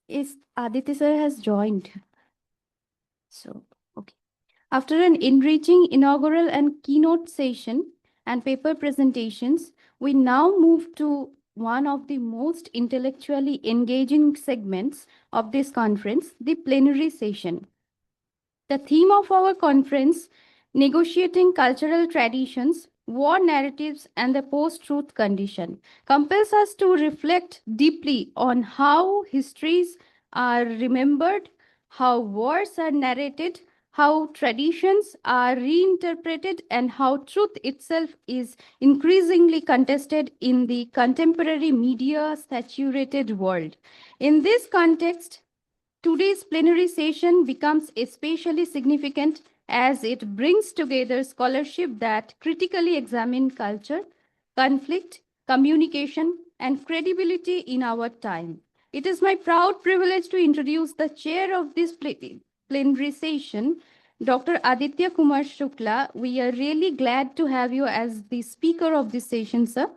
Is Aditya sir has joined. So, okay. After an enriching inaugural and keynote session and paper presentations, we now move to one of the most intellectually engaging segments of this conference, the plenary session. The theme of our conference, Negotiating Cultural Traditions, War Narratives, and the Post Truth Condition, compels us to reflect deeply on how histories are remembered, how wars are narrated, how traditions are reinterpreted, and how truth itself is increasingly contested in the contemporary media saturated world. In this context, today's plenary session becomes especially significant as it brings together scholarship that critically examine culture, conflict, communication, and credibility in our time. It is my proud privilege to introduce the chair of this plenary session, Dr. Aditya Kumar Shukla. We are really glad to have you as the speaker of this session, sir.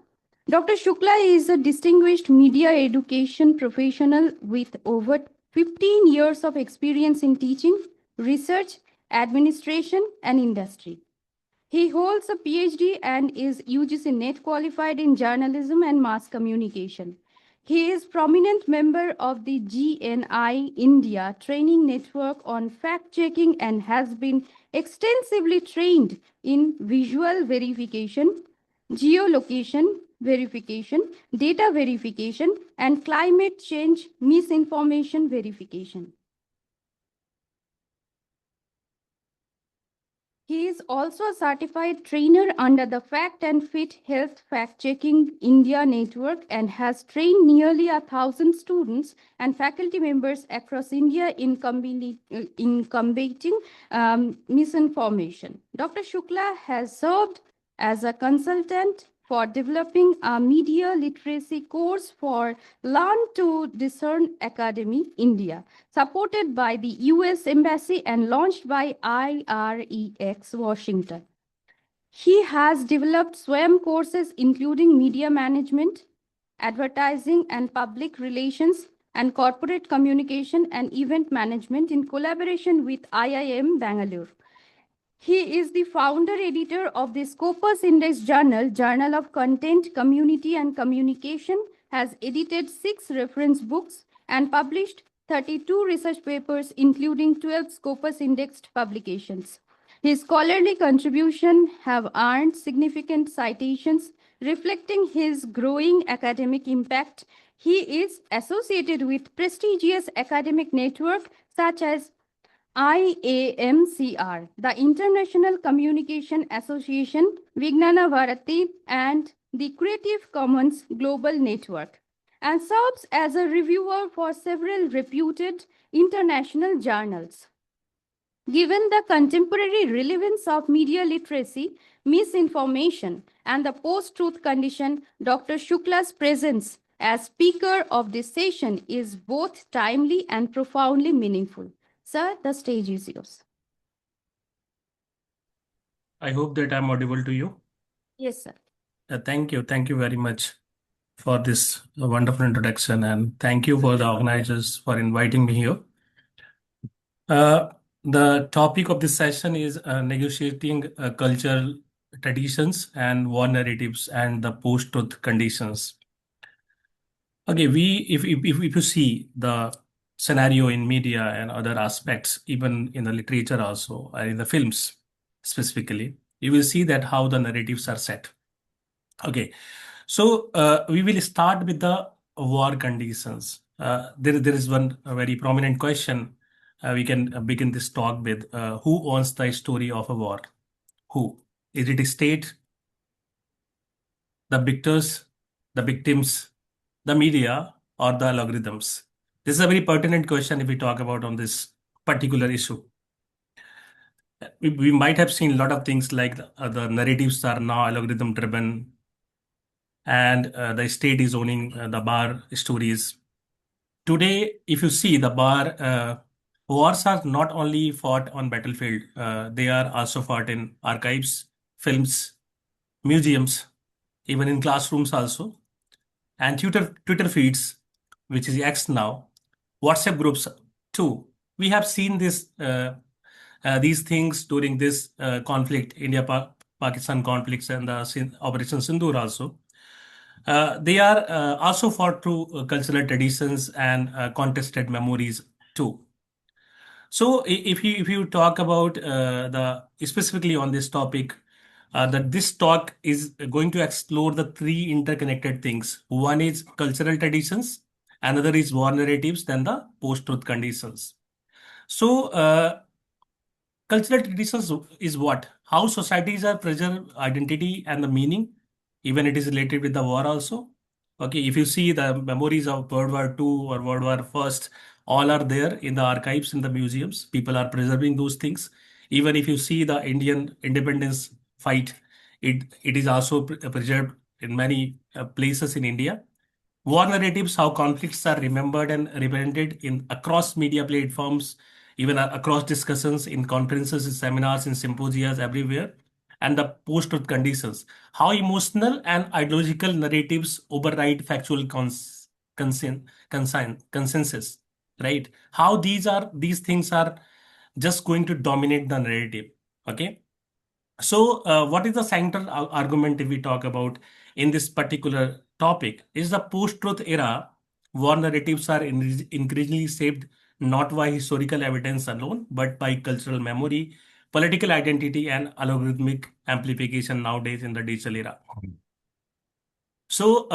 Dr. Shukla is a distinguished media education professional with over 15 years of experience in teaching, research, administration, and industry. He holds a PhD and is UGC NET qualified in journalism and mass communication. He is prominent member of the GNI India training network on fact checking and has been extensively trained in visual verification, geolocation verification, data verification, and climate change misinformation verification. He is also a certified trainer under the Fact and Fit Health Fact Checking India network and has trained nearly 1,000 students and faculty members across India in combating misinformation. Dr. Shukla has served as a consultant for developing a media literacy course for Learn to Discern Academy, India, supported by the US Embassy and launched by IREX Washington. He has developed SWAM courses including media management, advertising and public relations, and corporate communication and event management in collaboration with IIM Bangalore. He is the founder editor of the Scopus Index Journal, Journal of Content, Community and Communication, has edited 6 reference books and published 32 research papers, including 12 Scopus indexed publications. His scholarly contributions have earned significant citations, reflecting his growing academic impact. He is associated with prestigious academic networks such as IAMCR, the International Communication Association, Vignana Bharati, and the Creative Commons Global Network, and serves as a reviewer for several reputed international journals. Given the contemporary relevance of media literacy, misinformation, and the post-truth condition, Dr. Shukla's presence as speaker of this session is both timely and profoundly meaningful. Sir, the stage is yours. I hope that I'm audible to you. Yes, sir. Thank you. Thank you very much for this wonderful introduction, and thank you for the organizers for inviting me here. The topic of this session is negotiating cultural traditions and war narratives and the post-truth conditions. Okay, if you see the scenario in media and other aspects, even in the literature also, and in the films specifically, you will see that how the narratives are set. Okay, so we will start with the war conditions. There is one very prominent question we can begin this talk with. Who owns the story of a war? Who? Is it a state, the victors, the victims, the media, or the algorithms? This is a very pertinent question if we talk about on this particular issue. We might have seen a lot of things like the narratives are now algorithm driven, and the state is owning the bar stories. Today, if you see the bar, wars are not only fought on battlefield, they are also fought in archives, films, museums, even in classrooms also, and Twitter feeds, which is X now, WhatsApp groups too. We have seen these things during this conflict, Pakistan conflicts and the Operation Sindoor also. They are also fought through cultural traditions and contested memories too. So if you talk about the specifically on this topic, that this talk is going to explore the three interconnected things. One is cultural traditions, another is war narratives, then the post-truth conditions. So cultural traditions is what? How societies are preserve identity and the meaning, even it is related with the war also. Okay, if you see the memories of World War II or World War First, all are there in the archives in the museums. People are preserving those things. Even if you see the Indian independence fight, it is also preserved in many places in India. War narratives, how conflicts are remembered and represented in across media platforms, even across discussions in conferences, in seminars, in symposia, everywhere. And the post-truth conditions, how emotional and ideological narratives override factual consensus, right? How these things are just going to dominate the narrative. Okay. So, what is the central argument if we talk about in this particular topic? Is the post-truth era war narratives are increasingly shaped not by historical evidence alone, but by cultural memory, political identity, and algorithmic amplification nowadays in the digital era. So,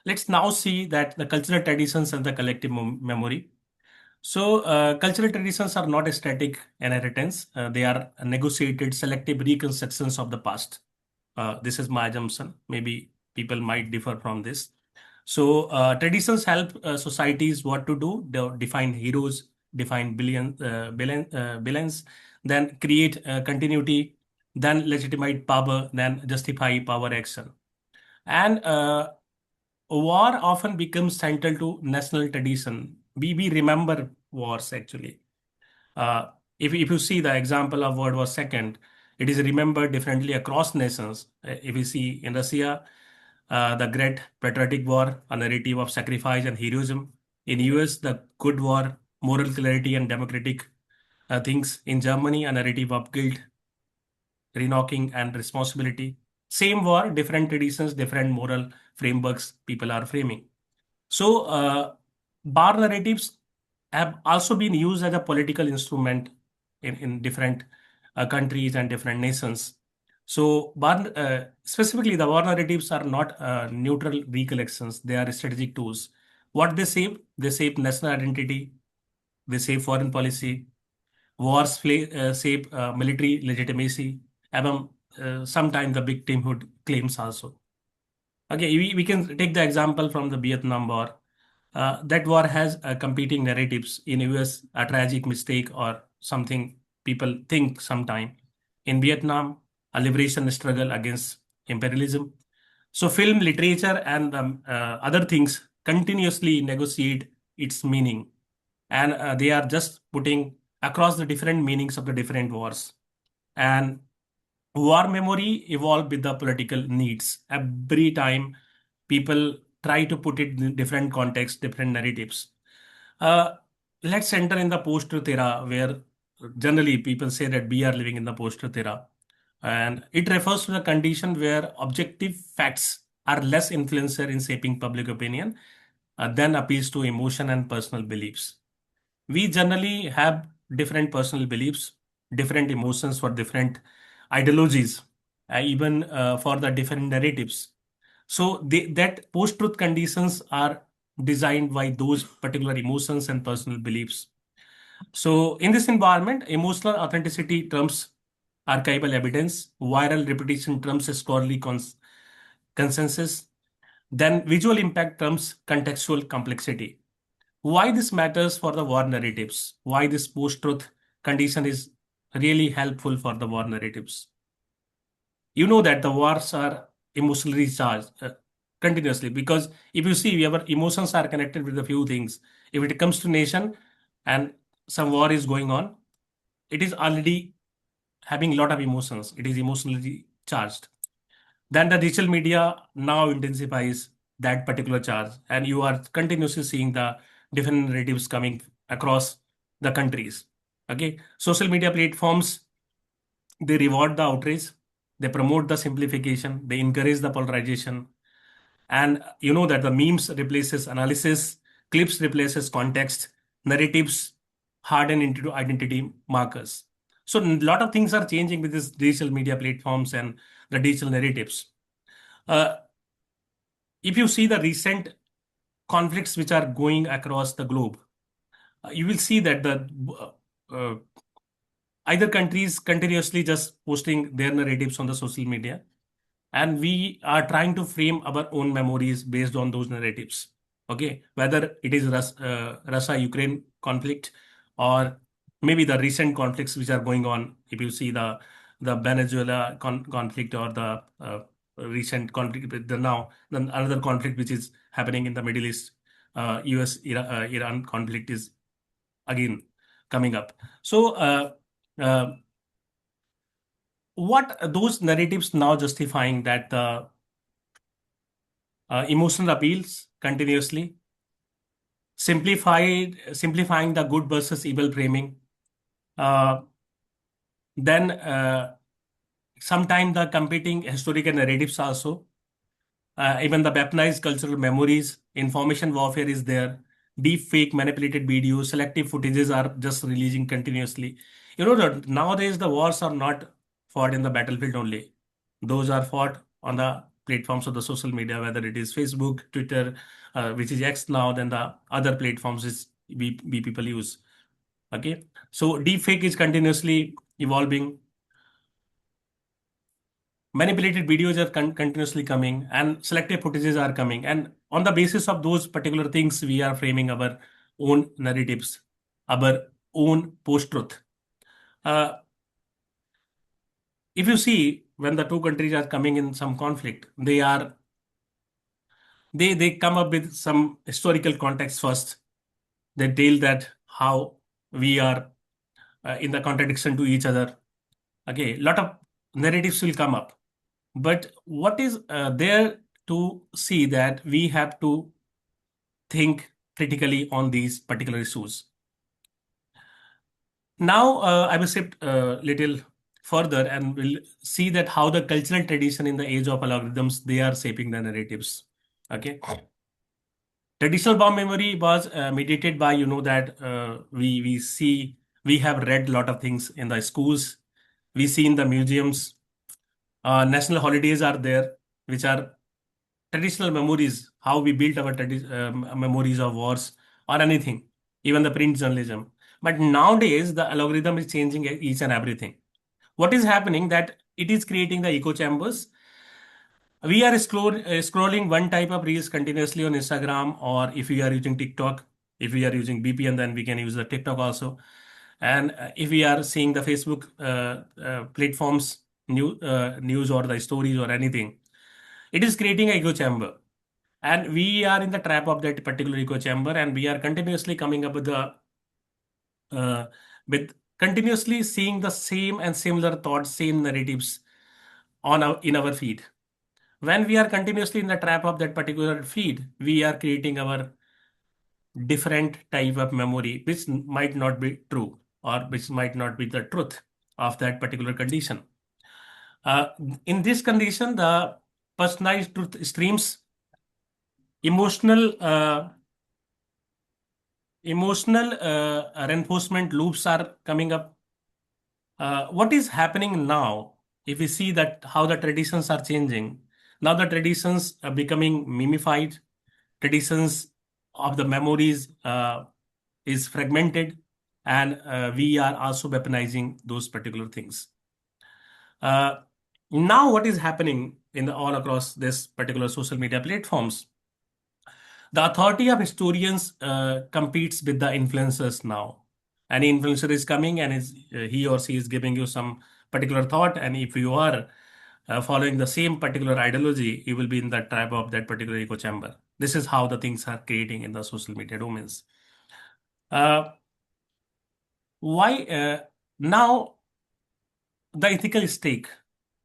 let's now see that the cultural traditions and the collective memory. So, cultural traditions are not a static inheritance. They are negotiated, selective reconstructions of the past. This is my assumption. Maybe people might differ from this. So, traditions help societies what to do. They define heroes, define villains, then create continuity, then legitimate power, then justify power action. And war often becomes central to national tradition. We remember wars actually. Uh, if you see the example of World War II, it is remembered differently across nations. If you see in Russia, the Great Patriotic War, a narrative of sacrifice and heroism. In US, the Good War, moral clarity and democratic things. In Germany, a narrative of guilt, renocking and responsibility. Same war, different traditions, different moral frameworks people are framing. So, bar narratives have also been used as a political instrument in different countries and different nations. So, specifically, the war narratives are not neutral recollections, they are strategic tools. What they shape national identity, they shape foreign policy, wars shape military legitimacy, among sometimes the victimhood claims also. Okay, we can take the example from the Vietnam War. That war has competing narratives. In US, a tragic mistake or something people think sometime. In Vietnam, a liberation struggle against imperialism. So film, literature, and other things continuously negotiate its meaning, and they are just putting across the different meanings of the different wars. And war memory evolved with the political needs. Every time people try to put it in different contexts, different narratives. Uh, let's enter in the post-truth era, where generally people say that we are living in the post-truth era. And it refers to the condition where objective facts are less influencer in shaping public opinion than appeals to emotion and personal beliefs. We generally have different personal beliefs, different emotions for different ideologies, even for the different narratives. So that post-truth conditions are designed by those particular emotions and personal beliefs. So in this environment, emotional authenticity trumps archival evidence, viral repetition trumps scholarly consensus, then visual impact trumps contextual complexity. Why this matters for the war narratives? Why this post-truth condition is really helpful for the war narratives? You know that the wars are emotionally charged continuously, because if you see, our emotions are connected with a few things. If it comes to nation and some war is going on, it is already having a lot of emotions. It is emotionally charged. Then the digital media now intensifies that particular charge, and you are continuously seeing the different narratives coming across the countries. Okay, social media platforms, they reward the outrage, they promote the simplification, they encourage the polarization, and you know that the memes replaces analysis, clips replaces context, narratives harden into identity markers. So a lot of things are changing with these digital media platforms and the digital narratives. Uh, if you see the recent conflicts which are going across the globe, you will see that the uh, either countries continuously just posting their narratives on the social media, and we are trying to frame our own memories based on those narratives. Okay, whether it is Russia-Ukraine conflict, or maybe the recent conflicts which are going on. If you see the Venezuela conflict, or the recent conflict with the now then another conflict which is happening in the Middle East, US Iran conflict is again coming up. So uh, what those narratives now justifying that the emotional appeals continuously, simplifying the good versus evil framing. Uh, then sometimes the competing historical narratives also. Even the weaponized cultural memories, information warfare is there. Deep fake manipulated videos, selective footages are just releasing continuously. You know that nowadays the wars are not fought in the battlefield only. Those are fought on the platforms of the social media, whether it is Facebook, Twitter, which is X now, then the other platforms is we people use. Okay, so deep fake is continuously evolving. Manipulated videos are continuously coming, and selective footages are coming, and on the basis of those particular things we are framing our own narratives, our own post-truth. If you see, when the two countries are coming in some conflict, they come up with some historical context first. They tell that how we are in the contradiction to each other. Okay, lot of narratives will come up. But what is there to see that we have to think critically on these particular issues. Now, I will shift a little further and we'll see that how the cultural tradition in the age of algorithms, they are shaping the narratives. Okay. Traditional bomb memory was mediated by, you know, that we have read a lot of things in the schools, we see in the museums, national holidays are there, which are traditional memories, how we built our memories of wars or anything, even the print journalism. But nowadays, the algorithm is changing each and everything. What is happening that it is creating the echo chambers. We are scrolling one type of reels continuously on Instagram, or if we are using TikTok, if we are using VPN, then we can use the TikTok also. And if we are seeing the Facebook platforms, news or the stories or anything, it is creating an echo chamber. And we are in the trap of that particular echo chamber, and we are continuously coming up uh, with continuously seeing the same and similar thoughts, same narratives in our feed. When we are continuously in the trap of that particular feed, we are creating our different type of memory, which might not be true, or which might not be the truth of that particular condition. Uh, in this condition, the personalized truth streams, emotional reinforcement loops are coming up. What is happening now, if we see that how the traditions are changing, now the traditions are becoming mimified, traditions of the memories is fragmented, and we are also weaponizing those particular things. Uh, Now, what is happening in all across this particular social media platforms? The authority of historians competes with the influencers now. Any influencer is coming and he or she is giving you some particular thought, and if you are following the same particular ideology, you will be in the trap of that particular echo chamber. This is how the things are creating in the social media domains. Uh, why now the ethical stake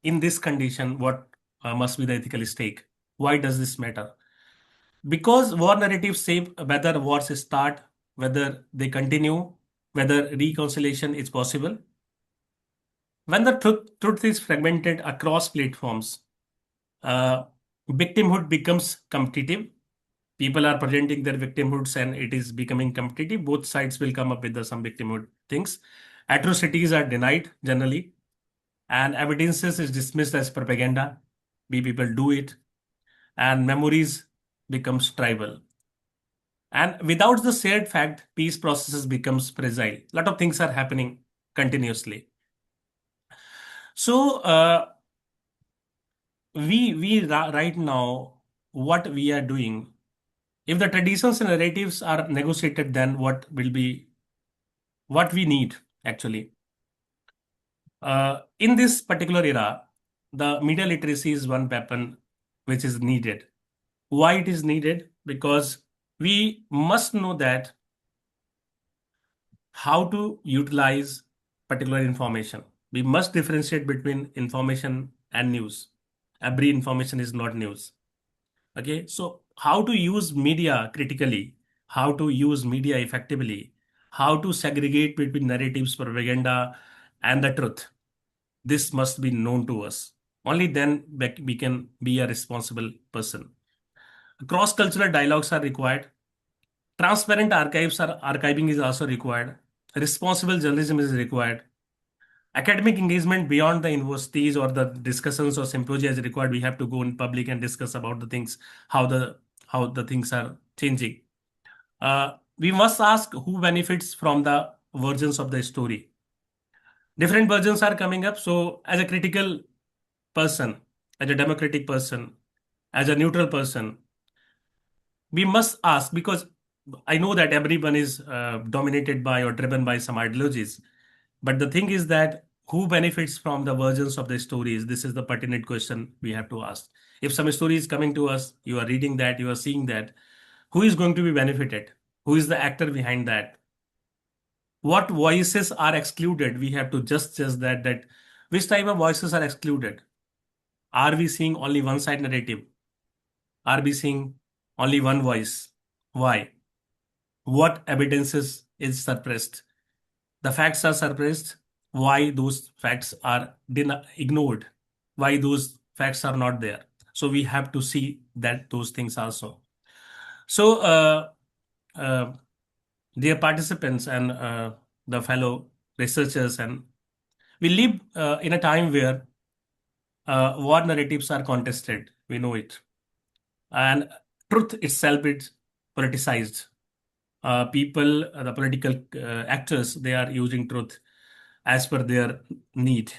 in this condition? What must be the ethical stake? Why does this matter? Because war narratives shape whether wars start, whether they continue, whether reconciliation is possible. When the truth is fragmented across platforms, uh, victimhood becomes competitive. People are presenting their victimhoods and it is becoming competitive. Both sides will come up with some victimhood things. Atrocities are denied generally, and evidences is dismissed as propaganda. We people do it, and memories becomes tribal. And without the shared fact, peace processes becomes fragile. A lot of things are happening continuously. So right now, what we are doing, if the traditions and narratives are negotiated, then what will be what we need actually. In this particular era, the media literacy is one weapon which is needed. Why it is needed? Because we must know that how to utilize particular information. We must differentiate between information and news. Every information is not news. Okay, so how to use media critically, how to use media effectively, how to segregate between narratives, propaganda, and the truth. This must be known to us. Only then we can be a responsible person. Cross-cultural dialogues are required. Transparent archiving is also required. Responsible journalism is required. Academic engagement beyond the universities or the discussions or symposia is required. We have to go in public and discuss about the things, how the things are changing. We must ask who benefits from the versions of the story. Different versions are coming up. So, as a critical person, as a democratic person, as a neutral person, we must ask because I know that everyone is dominated by or driven by some ideologies. But the thing is that who benefits from the versions of the stories? This is the pertinent question we have to ask. If some story is coming to us, you are reading that, you are seeing that, who is going to be benefited? Who is the actor behind that? What voices are excluded? We have to just judge that which type of voices are excluded. Are we seeing only one side narrative? Are we seeing only one voice? Why? What evidences is suppressed? The facts are suppressed. Why those facts are ignored? Why those facts are not there? So we have to see that those things also. So, uh, dear participants and the fellow researchers, and we live in a time where war narratives are contested. We know it, and truth itself is politicized. The political actors, they are using truth as per their need.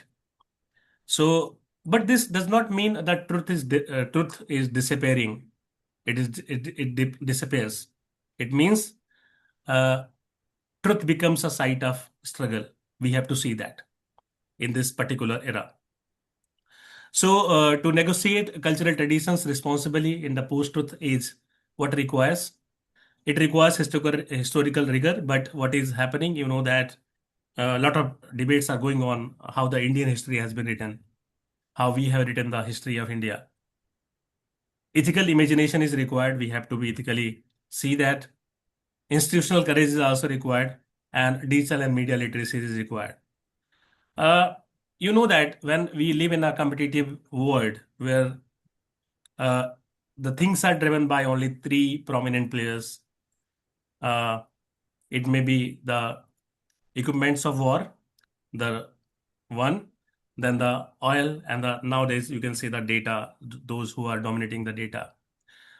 So, but this does not mean that truth is disappearing. It disappears. It means uh, truth becomes a site of struggle. We have to see that in this particular era. So, to negotiate cultural traditions responsibly in the post-truth age, what requires? It requires historical rigor. But what is happening, you know that a lot of debates are going on how the Indian history has been written, how we have written the history of India. Ethical imagination is required. We have to be ethically see that. Institutional courage is also required, and digital and media literacy is required. Uh, you know that when we live in a competitive world where uh, the things are driven by only three prominent players, uh, it may be the equipments of war, the one, then the oil, and the nowadays you can see the data, those who are dominating the data.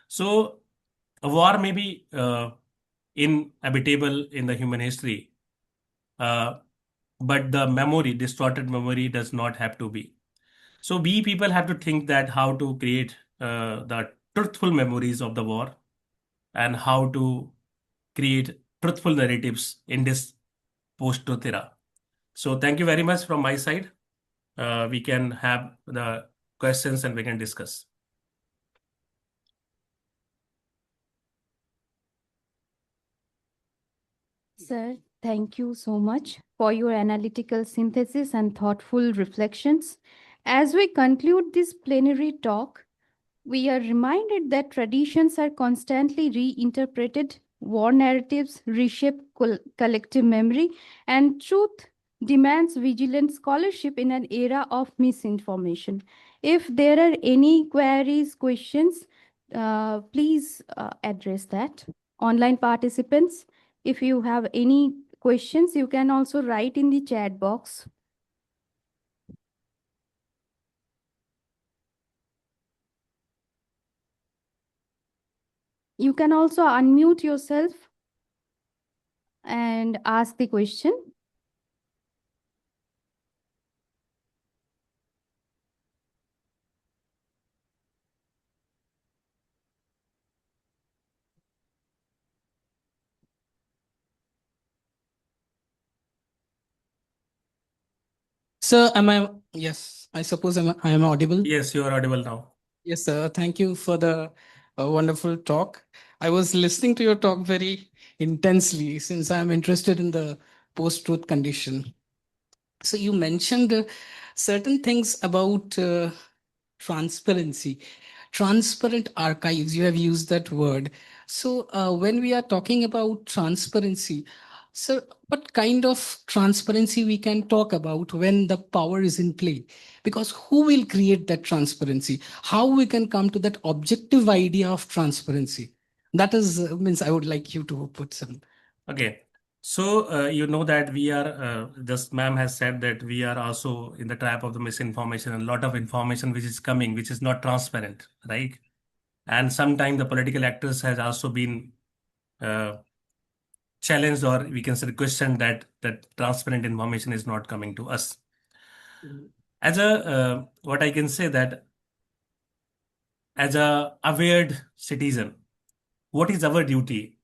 So a war may be inevitable in the human history, uh, but the memory, distorted memory, does not have to be. So we people have to think that how to create the truthful memories of the war and how to create truthful narratives in this post-truth era. So thank you very much from my side. We can have the questions and we can discuss. Sir, thank you so much for your analytical synthesis and thoughtful reflections. As we conclude this plenary talk, We are reminded that traditions are constantly reinterpreted, war narratives reshape collective memory, and truth demands vigilant scholarship in an era of misinformation. If there are any queries, questions, please address that. Online participants, if you have any questions, you can also write in the chat box. You can also unmute yourself and ask the question. Sir, yes, I suppose I am audible. Yes, you are audible now. Yes, sir. Thank you for the wonderful talk. I was listening to your talk very intensely since I'm interested in the post-truth condition. So you mentioned certain things about transparency, transparent archives. You have used that word. So when we are talking about transparency, so what kind of transparency we can talk about when the power is in play? Because who will create that transparency? How we can come to that objective idea of transparency? That is means I would like you to put some. Okay. So, you know that we are, just ma'am has said that we are also in the trap of the misinformation and a lot of information which is coming, which is not transparent, right? And sometimes the political actors has also been uh, challenged, or we can say questioned, that transparent information is not coming to us. As a, what I can say that as a aware citizen, what is our duty?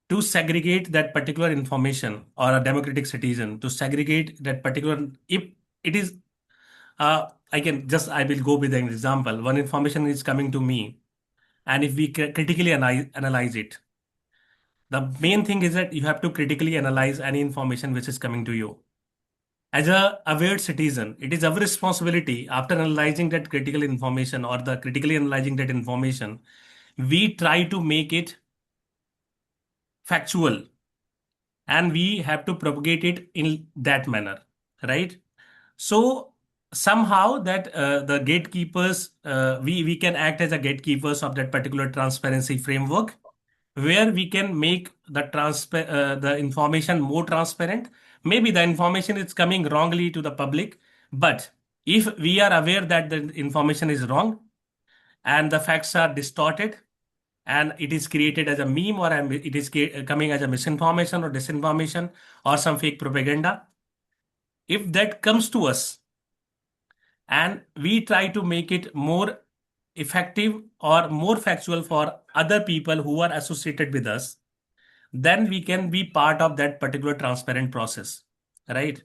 To segregate that particular information, or a democratic citizen to segregate that particular, if it is I will go with an example. One information is coming to me, and if we critically analyze it, the main thing is that you have to critically analyze any information which is coming to you. As a aware citizen, it is our responsibility, after analyzing that critical information or the critically analyzing that information, we try to make it factual, and we have to propagate it in that manner, right? So somehow that the gatekeepers, we can act as a gatekeepers of that particular transparency framework, where we can make the information more transparent. Maybe the information is coming wrongly to the public, but if we are aware that the information is wrong and the facts are distorted, and it is created as a meme, or it is coming as a misinformation or disinformation or some fake propaganda, if that comes to us and we try to make it more effective or more factual for other people who are associated with us, then we can be part of that particular transparent process, right?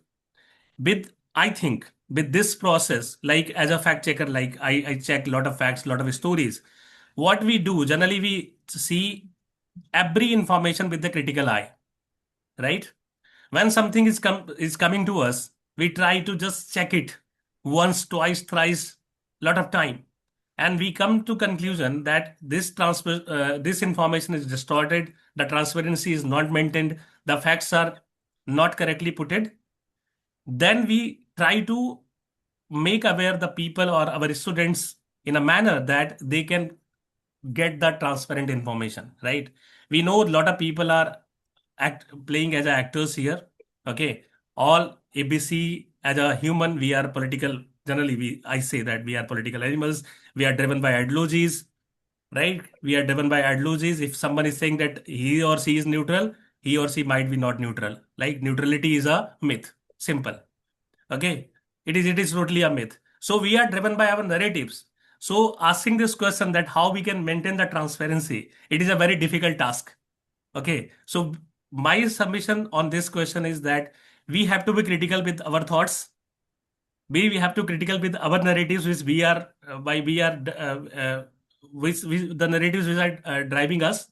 With, I think, with this process, like as a fact checker, like I check a lot of facts, a lot of stories. What we do generally, we see every information with the critical eye, right? When something is coming to us, we try to just check it once, twice, thrice, lot of time, and we come to conclusion that this information is distorted, the transparency is not maintained, the facts are not correctly putted. Then we try to make aware the people or our students in a manner that they can get the transparent information, right? We know a lot of people are playing as actors here. Okay, all ABC, as a human, we are political. Generally, I say that we are political animals. We are driven by ideologies, right? We are driven by ideologies. If someone is saying that he or she is neutral, he or she might be not neutral. Like neutrality is a myth. Simple. Okay, it is totally a myth. So we are driven by our narratives. So asking this question, that how we can maintain the transparency, it is a very difficult task. Okay, so my submission on this question is that we have to be critical with our thoughts. We have to critical with our narratives, which we are by we are which the narratives which are driving us.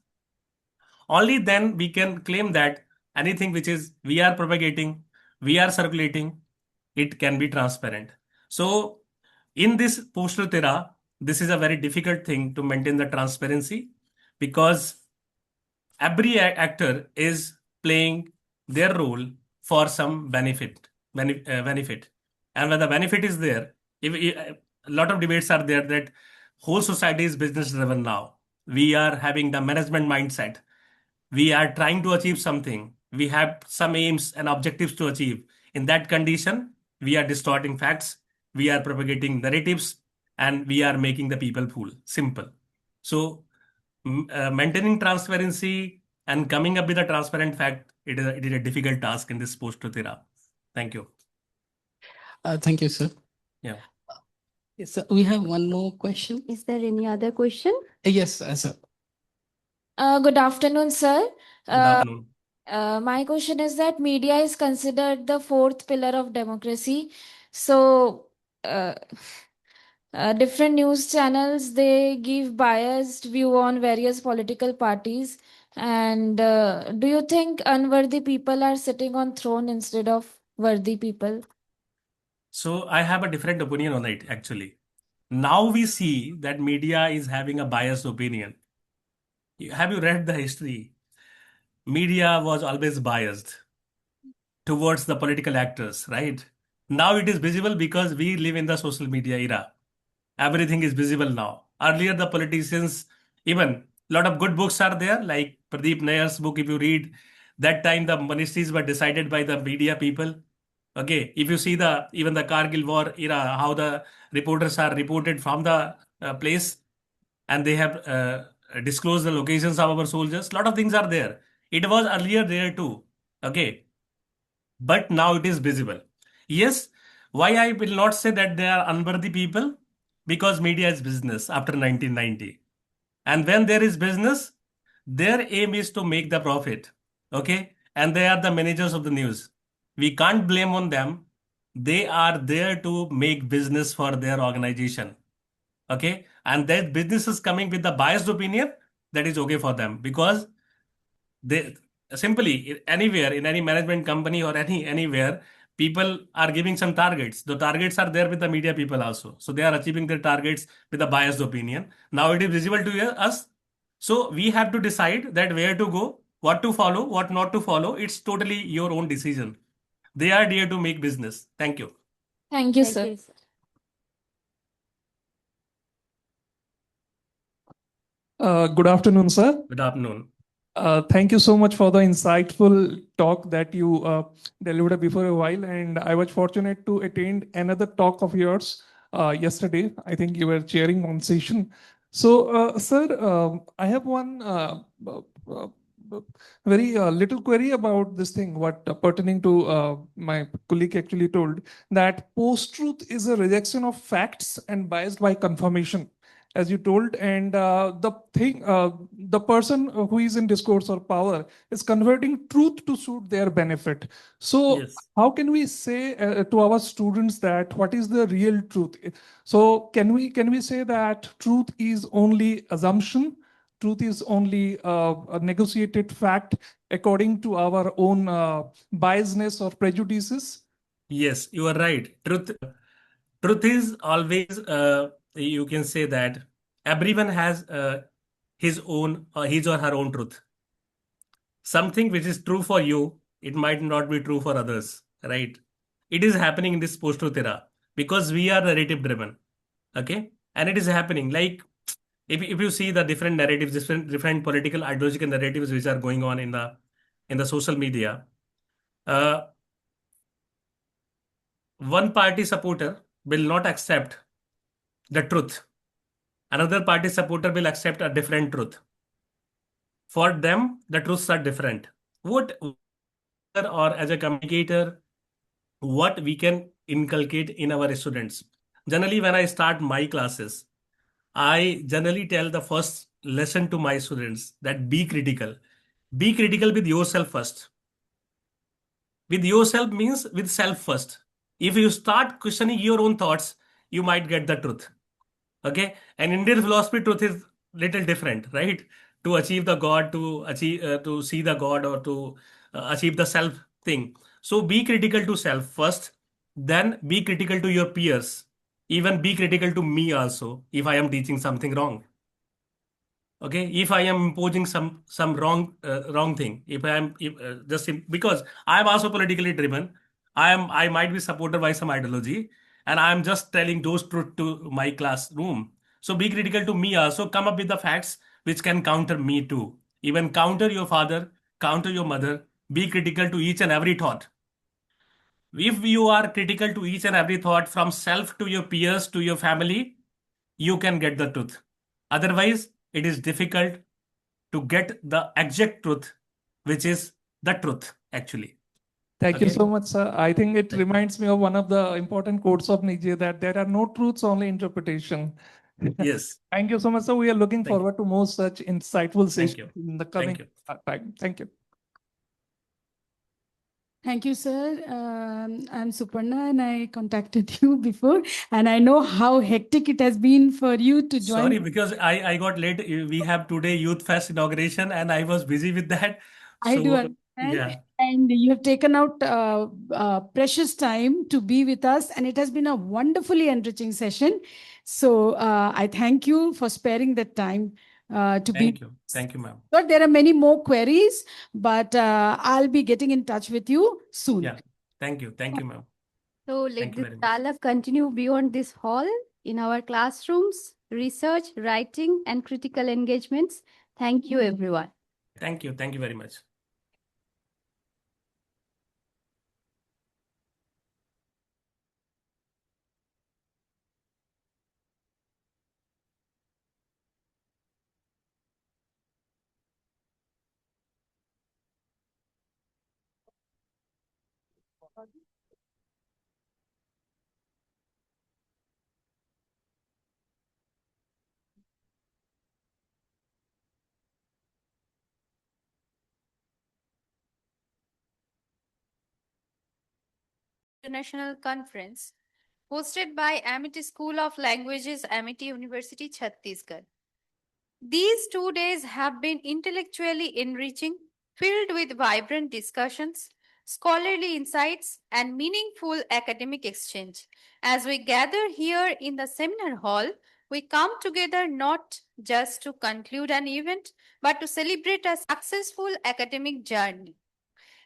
Only then we can claim that anything which is we are propagating, we are circulating, it can be transparent. So in this post-truth era, this is a very difficult thing to maintain the transparency, because every actor is playing their role for some benefit. And when the benefit is there, if a lot of debates are there that whole society is business driven now. We are having the management mindset. We are trying to achieve something. We have some aims and objectives to achieve. In that condition, we are distorting facts, we are propagating narratives, and we are making the people fool. Simple. So, maintaining transparency and coming up with a transparent fact, it is a difficult task in this post-truth era. Thank you. Thank you, sir. Yeah. Yes, sir. We have one more question. Is there any other question? Yes, sir. Good afternoon, sir. Good afternoon. My question is that media is considered the fourth pillar of democracy. So, different news channels, they give biased view on various political parties. And do you think unworthy people are sitting on throne instead of worthy people? So I have a different opinion on it, actually. Now we see that media is having a biased opinion. Have you read the history? Media was always biased towards the political actors, right? Now it is visible because we live in the social media era. Everything is visible now. Earlier, the politicians, even a lot of good books are there, like Pradeep Nair's book. If you read, that time the ministries were decided by the media people. Okay, if you see even the Kargil war era, how the reporters are reported from the place, and they have disclosed the locations of our soldiers. A lot of things are there. It was earlier there too. Okay, but now it is visible. Yes, why I will not say that they are unworthy people? Because media is business after 1990. And when there is business, their aim is to make the profit. Okay, and they are the managers of the news. We can't blame on them. They are there to make business for their organization. Okay, and that business is coming with the biased opinion, that is okay for them, because they simply anywhere in any management company or anywhere, people are giving some targets. The targets are there with the media people also, so they are achieving their targets with a biased opinion. Now it is visible to us, so we have to decide that where to go, what to follow, what not to follow. It's totally your own decision. They are there to make business. Thank you. Thank you, Thank sir. you, sir. Good afternoon, sir. Good afternoon. Thank you so much for the insightful talk that you delivered before a while. And I was fortunate to attend another talk of yours yesterday. I think you were chairing one session. So, sir, I have one very little query about this thing, what pertaining to my colleague actually told, that post-truth is a rejection of facts and biased by confirmation, as you told, and the person who is in discourse or power is converting truth to suit their benefit. So Yes. how can we say to our students that what is the real truth? So can we say that truth is only assumption? Truth is only a negotiated fact according to our own biasness or prejudices? Yes, you are right. Truth is always, you can say that everyone has his or her own truth. Something which is true for you, it might not be true for others, right? It is happening in this post-truth era because we are narrative driven. Okay, and it is happening like if you see the different narratives, different political ideological narratives which are going on in the social media. One party supporter will not accept the truth. Another party supporter will accept a different truth. For them, the truths are different. What, or as a communicator, what we can inculcate in our students? Generally, when I start my classes, I generally tell the first lesson to my students that be critical. Be critical with yourself first. With yourself means with self first. If you start questioning your own thoughts, you might get the truth. Okay, and Indian philosophy truth is little different, right? To achieve the God, to see the God, or to achieve the self thing. So be critical to self first, then be critical to your peers. Even be critical to me also if I am teaching something wrong. Okay, if I am imposing some wrong thing, if I am because I am also politically driven, I might be supported by some ideology, and I am just telling those truth to my classroom. So be critical to me also. Come up with the facts which can counter me too. Even counter your father, counter your mother. Be critical to each and every thought. If you are critical to each and every thought from self to your peers to your family, you can get the truth. Otherwise, it is difficult to get the exact truth, which is the truth, actually. Thank you Okay. so much, sir. I think it reminds me of one of the important quotes of Nietzsche that there are no truths, only interpretation. Yes. Thank you so much, sir. We are looking Thank you. forward to more such insightful Thank sessions you. in the Thank coming you. time. Thank you. Thank you, sir. I'm Suparna and I contacted you before, and I know how hectic it has been for you to join. Sorry, because I got late. We have today Youth Fest inauguration, and I was busy with that. I do So, understand. yeah. And you have taken out precious time to be with us, and it has been a wonderfully enriching session. So I thank you for sparing that time to be. Thank you. Thank you, ma'am. But there are many more queries, but I'll be getting in touch with you soon. Yeah. Thank you. Thank you, ma'am. So let Thank you this very much. dialogue continue beyond this hall in our classrooms, research, writing, and critical engagements. Thank you, everyone. Thank you. Thank you very much. International Conference hosted by Amity School of Languages, Amity University, Chhattisgarh. These 2 days have been intellectually enriching, filled with vibrant discussions, scholarly insights, and meaningful academic exchange. As we gather here in the seminar hall, we come together not just to conclude an event, but to celebrate a successful academic journey.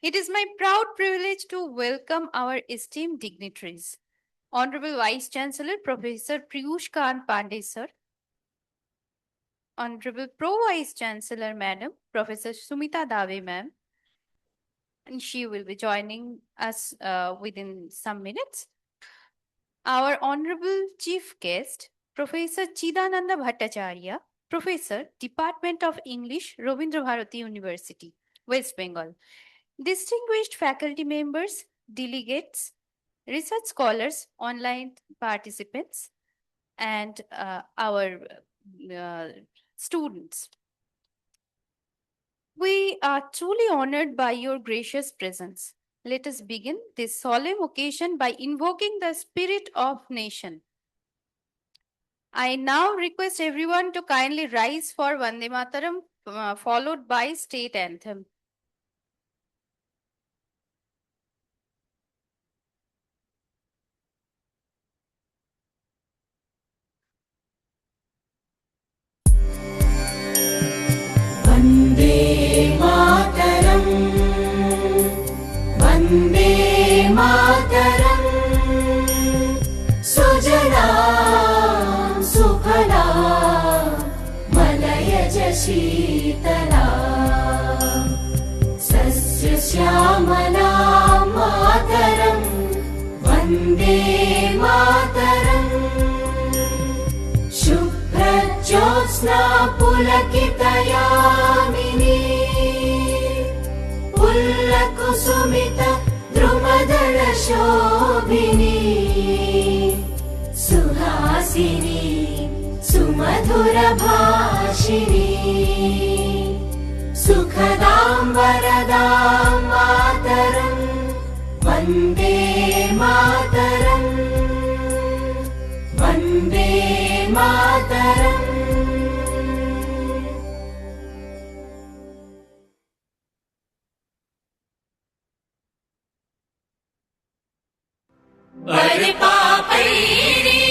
It is my proud privilege to welcome our esteemed dignitaries. Honorable Vice Chancellor Professor Piyush Kant Pandey, sir. Honorable Pro Vice Chancellor Madam Professor Sumita Dave, ma'am. And she will be joining us within some minutes. Our Honorable Chief Guest, Professor Chidananda Bhattacharya, Professor, Department of English, Rabindra Bharati University, West Bengal. Distinguished faculty members, delegates, research scholars, online participants, and our students. We are truly honored by your gracious presence. Let us begin this solemn occasion by invoking the spirit of nation. I now request everyone to kindly rise for Vande Mataram, followed by state anthem. Vande Mataram Vande Mataram सुजला सुफला मलयज शीतला सस्यश्यामला मातरम् वन्दे मातरम् शुभ्रज्योत्स्ना पुलकितयामिनी पुल्लकुसुमित द्रुमदलशोभिनी सुहासिनी सुमधुरभाषिणी सुखदां वरदां मातरम् वन्दे मातरम् वन्दे मातरम् अरे पापैरी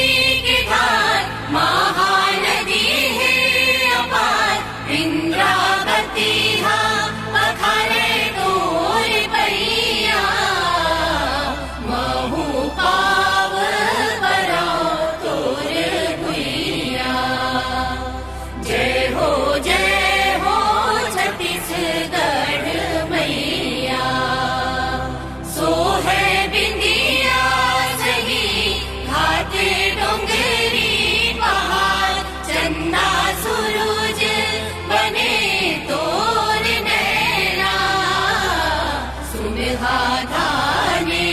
धाने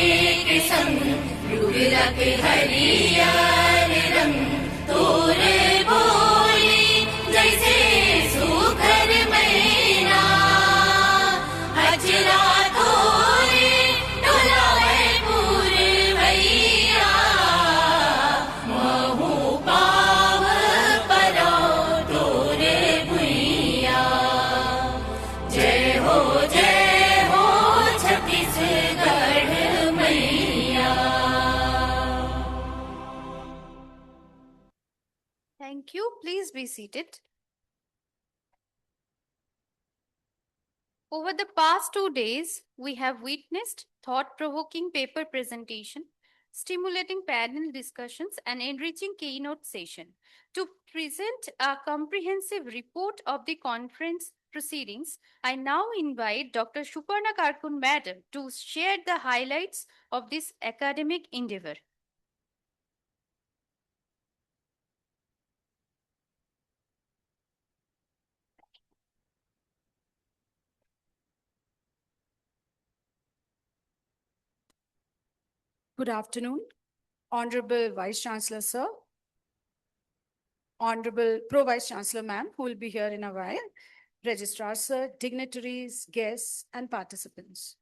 के संग युगलक हरियर रंग तोरे बोली जैसे सुखर मैना अजरा तोरे डोलाए पूरवैया महू पाव परो तोरे भुइया जय हो छत्तीसगढ़ मैया। Thank you. Please be seated. Over the past 2 days, we have witnessed thought-provoking paper presentation, stimulating panel discussions, and enriching keynote session. To present a comprehensive report of the conference proceedings, I now invite Dr. Suparna Karkun Madam to share the highlights of this academic endeavor. Good afternoon, Honorable Vice Chancellor, Sir, Honorable Pro Vice Chancellor, Ma'am, who will be here in a while, Registrar, Sir, dignitaries, guests, and participants.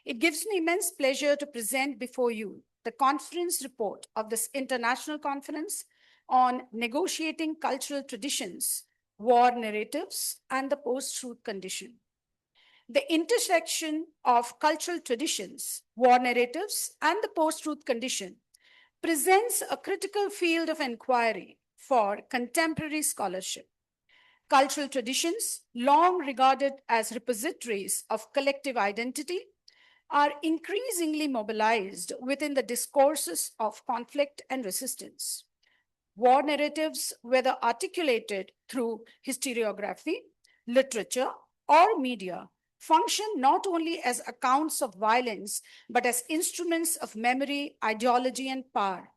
It gives me immense pleasure to present before you the conference report of this international conference on negotiating cultural traditions, war narratives, and the post-truth condition. The intersection of cultural traditions, war narratives, and the post-truth condition presents a critical field of inquiry for contemporary scholarship. Cultural traditions, long regarded as repositories of collective identity, are increasingly mobilized within the discourses of conflict and resistance. War narratives, whether articulated through historiography, literature, or media, function not only as accounts of violence, but as instruments of memory, ideology, and power.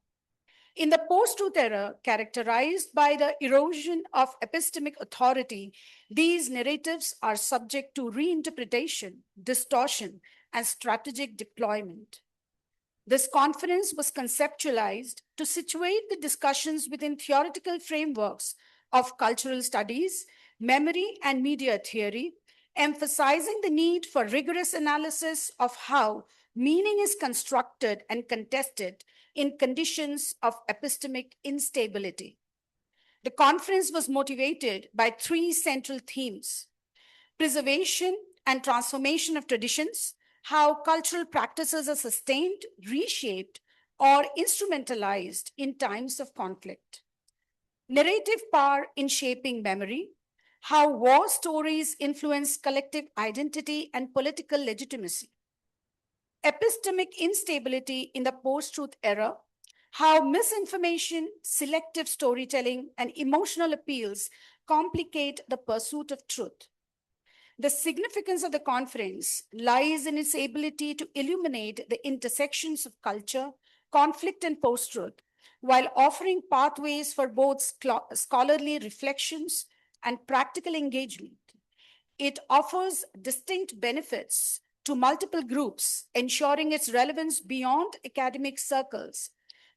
In the post-truth era, characterized by the erosion of epistemic authority, these narratives are subject to reinterpretation, distortion, and strategic deployment. This conference was conceptualized to situate the discussions within theoretical frameworks of cultural studies, memory, and media theory, emphasizing the need for rigorous analysis of how meaning is constructed and contested in conditions of epistemic instability. The conference was motivated by 3 central themes: preservation and transformation of traditions, how cultural practices are sustained, reshaped, or instrumentalized in times of conflict; narrative power in shaping memory, how war stories influence collective identity and political legitimacy; epistemic instability in the post-truth era, how misinformation, selective storytelling, and emotional appeals complicate the pursuit of truth. The significance of the conference lies in its ability to illuminate the intersections of culture, conflict, and post-truth, while offering pathways for both scholarly reflections and practical engagement. It offers distinct benefits to multiple groups, ensuring its relevance beyond academic circles,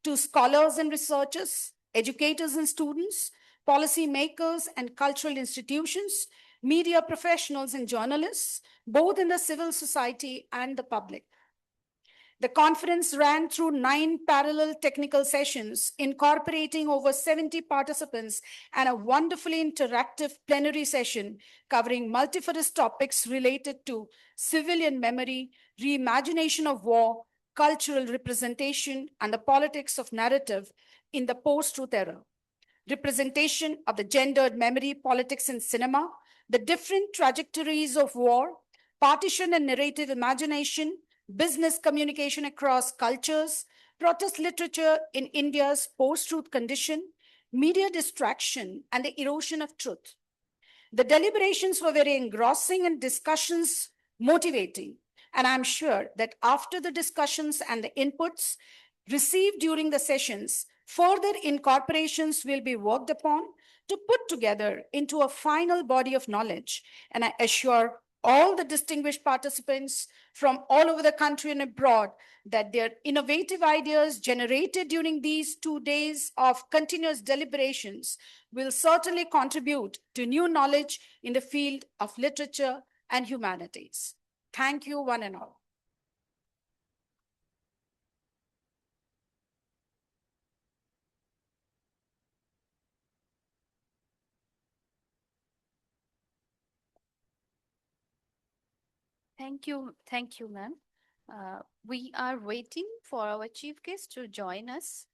to scholars and researchers, educators and students, policymakers and cultural institutions, media professionals and journalists, both in the civil society and the public. The conference ran through 9 parallel technical sessions, incorporating over 70 participants, and a wonderfully interactive plenary session covering multifarious topics related to civilian memory, reimagination of war, cultural representation, and the politics of narrative in the post-truth era. Representation of the gendered memory, politics, and cinema, the different trajectories of war, partition and narrative imagination, business communication across cultures, protest literature in India's post-truth condition, media distraction, and the erosion of truth. The deliberations were very engrossing and discussions motivating. And I'm sure that after the discussions and the inputs received during the sessions, further incorporations will be worked upon to put together into a final body of knowledge. And I assure all the distinguished participants from all over the country and abroad, that their innovative ideas generated during these 2 days of continuous deliberations will certainly contribute to new knowledge in the field of literature and humanities. Thank you, one and all. Thank you, ma'am. We are waiting for our chief guest to join us.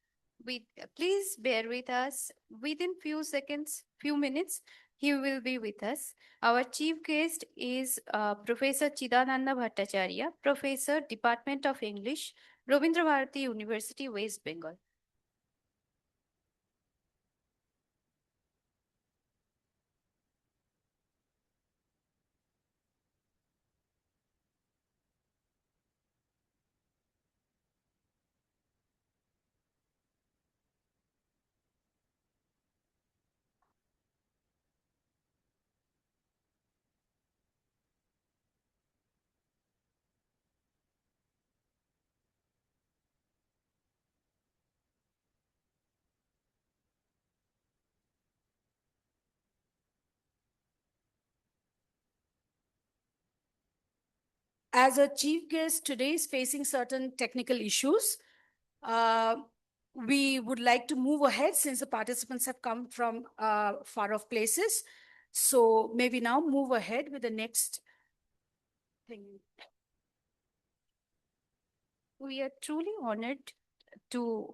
Please bear with us. Within few seconds, few minutes, he will be with us. Our chief guest is Professor Chidananda Bhattacharya, Professor, Department of English, Rabindra Bharati University, West Bengal. As a chief guest today is facing certain technical issues, we would like to move ahead since the participants have come from far off places. So may we now move ahead with the next thing. We are truly honored to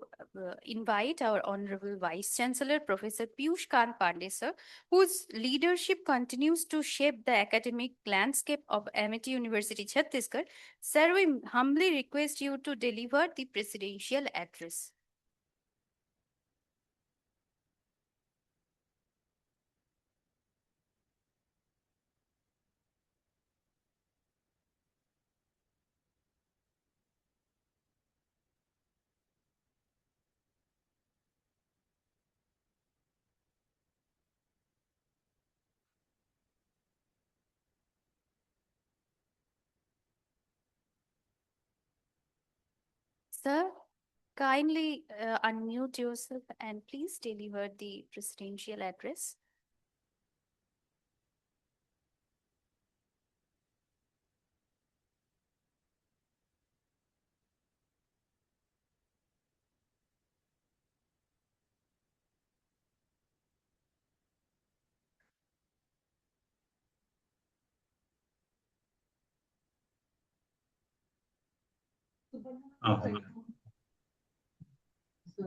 invite our Honorable Vice Chancellor, Professor Piyush Kant Pandey, sir, whose leadership continues to shape the academic landscape of Amity University, Chhattisgarh. Sir, we humbly request you to deliver the presidential address. Sir, kindly unmute yourself and please deliver the presidential address.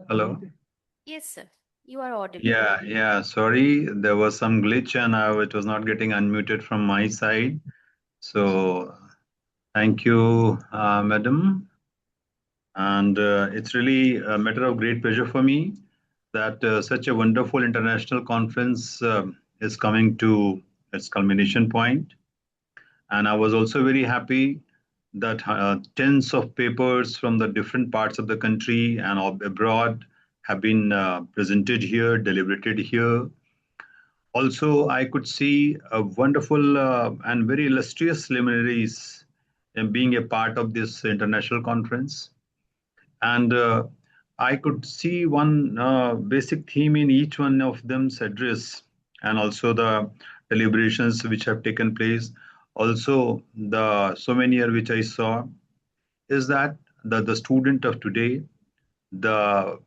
Hello. Yes, sir. You are audible. Yeah. Sorry, there was some glitch and it was not getting unmuted from my side. So thank you, madam. And it's really a matter of great pleasure for me that such a wonderful international conference is coming to its culmination point. And I was also very happy that tens of papers from the different parts of the country and abroad have been presented here, deliberated here. Also, I could see a wonderful and very illustrious luminaries in being a part of this international conference. And I could see one basic theme in each one of them's address, and also the deliberations which have taken place. Also, the souvenir which I saw is that the student of today, the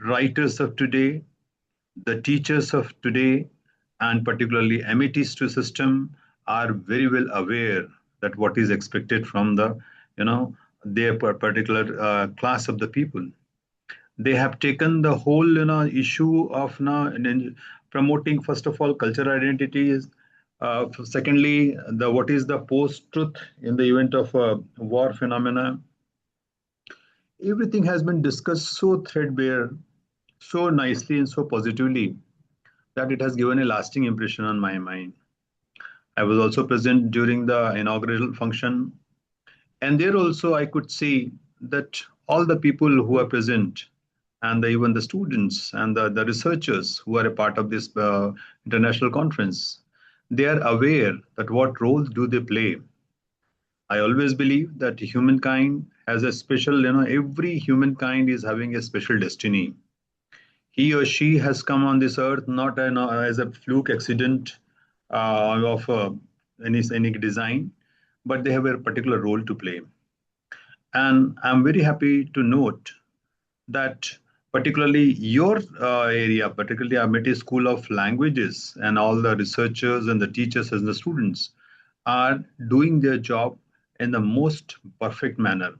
writers of today, the teachers of today, and particularly amities to system are very well aware that what is expected from the, their particular class of the people. They have taken the whole, issue of promoting, first of all, cultural identities. Secondly, what is the post-truth in the event of war phenomena. Everything has been discussed so threadbare, so nicely and so positively that it has given a lasting impression on my mind. I was also present during the inaugural function, and there also I could see that all the people who are present and even the students and the researchers who are a part of this international conference, they are aware that what role do they play. I always believe that humankind has a special, every humankind is having a special destiny. He or she has come on this earth not as a fluke accident of any design, but they have a particular role to play. And I'm very happy to note that particularly your area, particularly Amity School of Languages, and all the researchers and the teachers and the students are doing their job in the most perfect manner.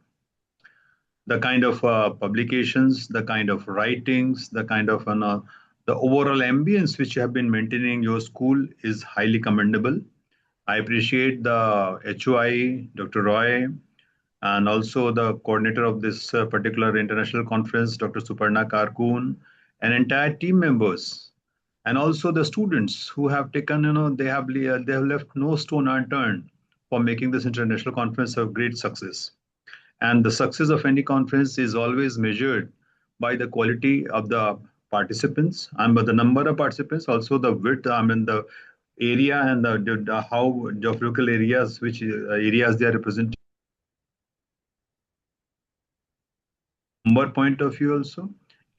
The kind of publications, the kind of writings, the kind of the overall ambience which you have been maintaining in your school is highly commendable. I appreciate the HOI, Dr. Roy, and also the coordinator of this particular international conference, Dr. Suparna Karkoon, and entire team members, and also the students who have taken, they have left no stone unturned for making this international conference a great success. And the success of any conference is always measured by the quality of the participants and by the number of participants, also the width, the area and the how geographical areas, which areas they are representing. Number point of view also,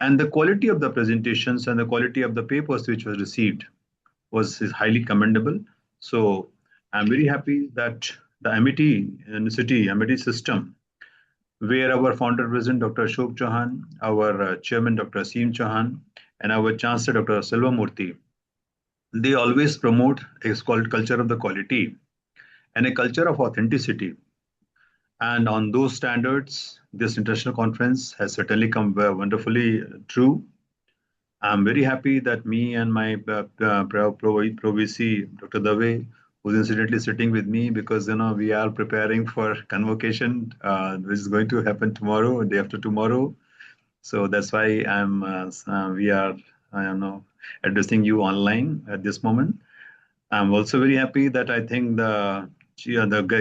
and the quality of the presentations and the quality of the papers which was received is highly commendable. So I'm very happy that the Amity University, Amity system, where our founder president, Dr. Ashok Chauhan, our chairman, Dr. Aseem Chauhan, and our chancellor, Dr. Selvamurthy, they always promote a culture of the quality and a culture of authenticity. And on those standards, this international conference has certainly come wonderfully true. I'm very happy that me and my Pro VC, Dr. Dave, who's incidentally sitting with me because we are preparing for convocation, which is going to happen tomorrow, day after tomorrow. So that's why I am now addressing you online at this moment. I'm also very happy that I think the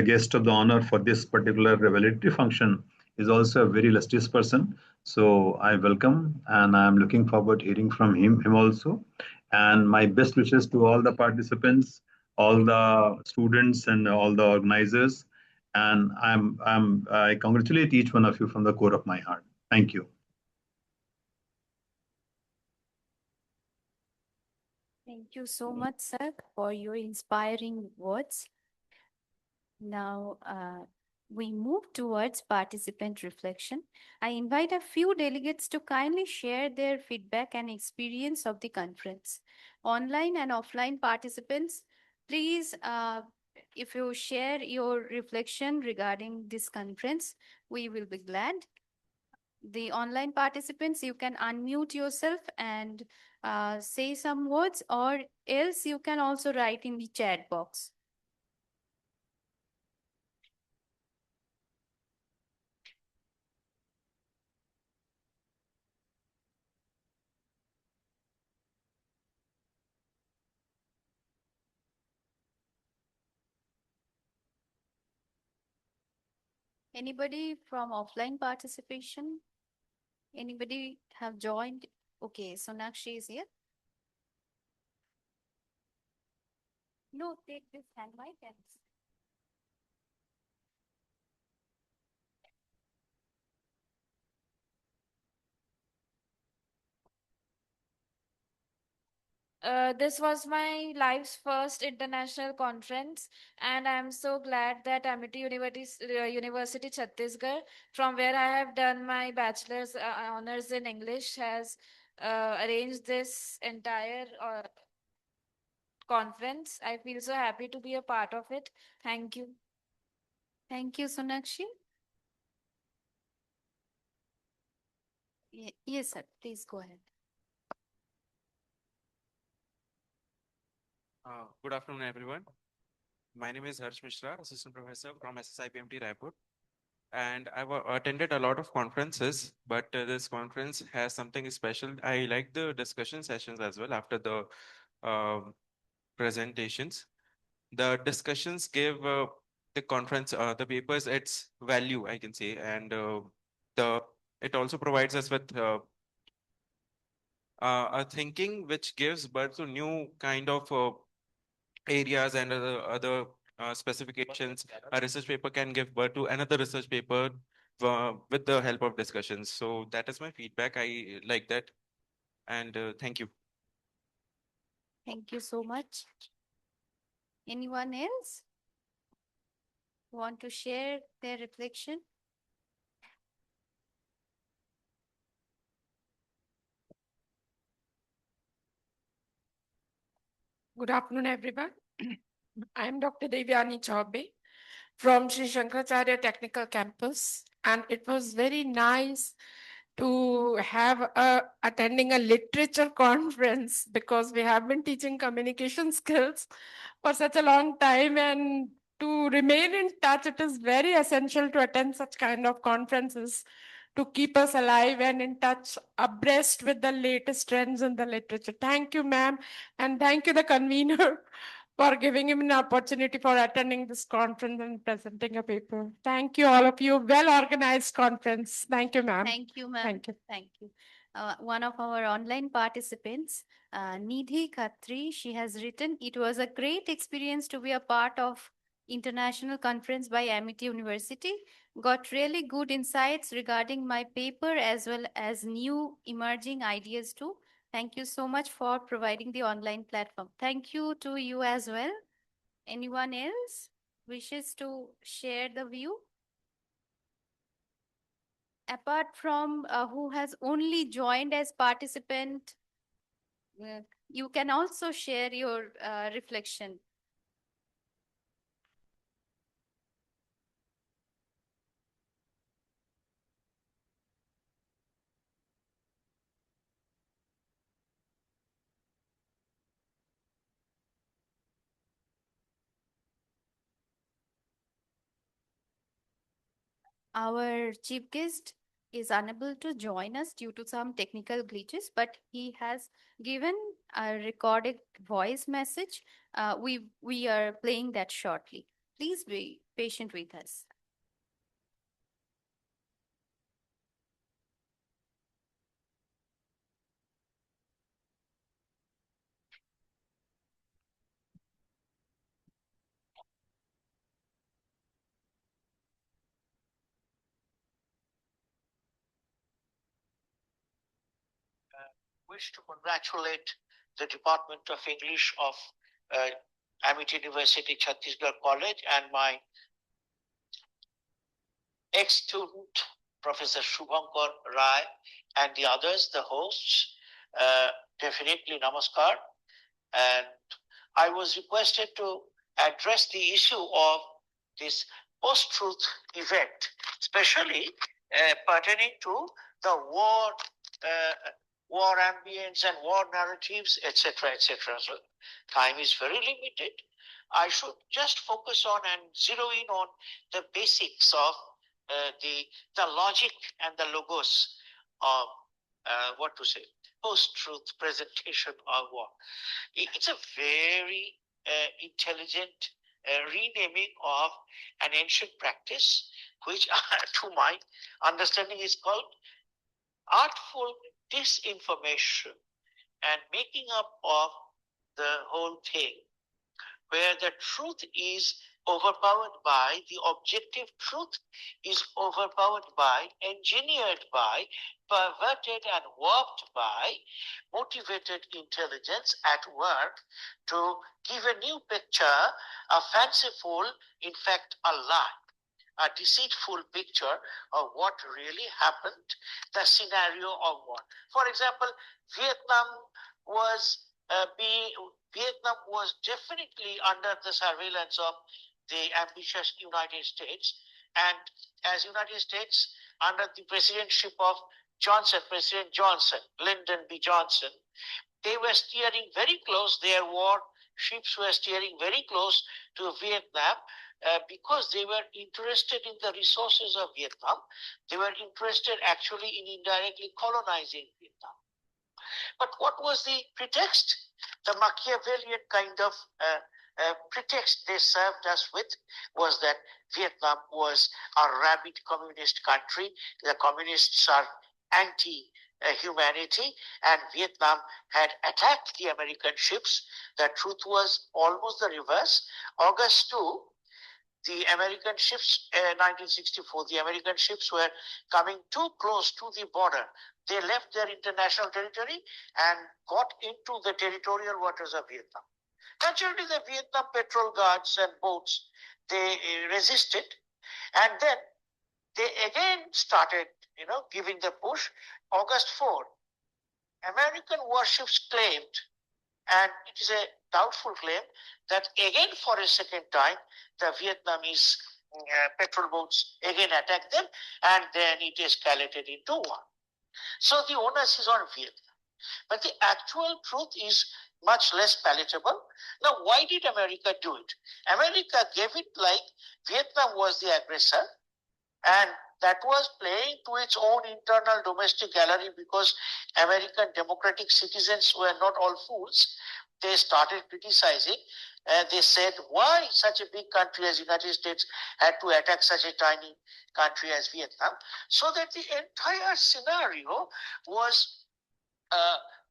guest of the honor for this particular validity function is also a very illustrious person. So I welcome and I'm looking forward to hearing from him also. And my best wishes to all the participants, all the students, and all the organizers. And I congratulate each one of you from the core of my heart. Thank you. Thank you so much, sir, for your inspiring words. Now, we move towards participant reflection. I invite a few delegates to kindly share their feedback and experience of the conference. Online and offline participants, please, if you share your reflection regarding this conference, we will be glad. The online participants, you can unmute yourself and say some words, or else you can also write in the chat box. Anybody from offline participation? Anybody have joined? Okay, Sonakshi is here. No, take this hand mic and This was my life's first international conference, and I'm so glad that Amity University Chhattisgarh, from where I have done my bachelor's honors in English, has arranged this entire conference. I feel so happy to be a part of it. Thank you. thank you, Sonakshi. Yes, sir. Please go ahead. Good afternoon, everyone. My name is Harsh Mishra, Assistant Professor from SSIPMT Raipur. And I've attended a lot of conferences, but this conference has something special. I like the discussion sessions as well after the presentations. The discussions give the conference, the papers, its value, I can say, and it also provides us with a thinking which gives birth to new kind of areas and other specifications, a research paper can give birth to another research paper with the help of discussions. So that is my feedback. I like that. And thank you. Thank you so much. Anyone else want to share their reflection? Good afternoon, everyone. I am Dr. Devyani Chaube from Sri Shankaracharya Technical Campus, and it was very nice to have attending a literature conference because we have been teaching communication skills for such a long time, and to remain in touch, it is very essential to attend such kind of conferences to keep us alive and in touch, abreast with the latest trends in the literature. Thank you, ma'am, and thank you, the convener, for giving him an opportunity for attending this conference and presenting a paper. Thank you, all of you. Well-organized conference. Thank you, ma'am. Thank you, ma'am. Thank you. Thank you. One of our online participants, Nidhi Khatri, she has written, "It was a great experience to be a part of international conference by Amity University. Got really good insights regarding my paper as well as new emerging ideas too. Thank you so much for providing the online platform." Thank you to you as well. Anyone else wishes to share the view? Apart from who has only joined as participant, you can also share your reflection. Our chief guest is unable to join us due to some technical glitches, but he has given a recorded voice message. We are playing that shortly. Please be patient with us. Wish to congratulate the Department of English of Amity University, Chhattisgarh College, and my ex-student, Professor Shubhankar Rai, and the others, the hosts. Definitely namaskar. And I was requested to address the issue of this post-truth event, especially pertaining to the war ambience and war narratives, etc., etc. So time is very limited. I should just focus on and zero in on the basics of the logic and the logos of post-truth presentation of war. It's a very intelligent renaming of an ancient practice, which to my understanding is called artful disinformation and making up of the whole thing, where the truth is overpowered by, the objective truth is overpowered by, engineered by, perverted and warped by motivated intelligence at work to give a new picture, a fanciful, in fact, a lie, a deceitful picture of what really happened, the scenario of war. For example, Vietnam was definitely under the surveillance of the ambitious United States, and as United States under the presidentship of President Johnson, Lyndon B. Johnson, they were steering very close, their war ships were steering very close to Vietnam because they were interested in the resources of Vietnam. They were interested actually in indirectly colonizing Vietnam. But what was the pretext? The Machiavellian kind of pretext they served us with was that Vietnam was a rabid communist country. The communists are humanity, and Vietnam had attacked the American ships. The truth was almost the reverse. August 2, the American ships, 1964, the American ships were coming too close to the border. They left their international territory and got into the territorial waters of Vietnam. Naturally, the Vietnam patrol guards and boats, they resisted, and then they again started, giving the push. August 4, American warships claimed, and it is a doubtful claim, that again for a second time, the Vietnamese petrol boats again attacked them, and then it escalated into war. So the onus is on Vietnam. But the actual truth is much less palatable. Now, why did America do it? America gave it like Vietnam was the aggressor, and that was playing to its own internal domestic gallery, because American democratic citizens were not all fools. They started criticizing. They said, why such a big country as United States had to attack such a tiny country as Vietnam? So that the entire scenario was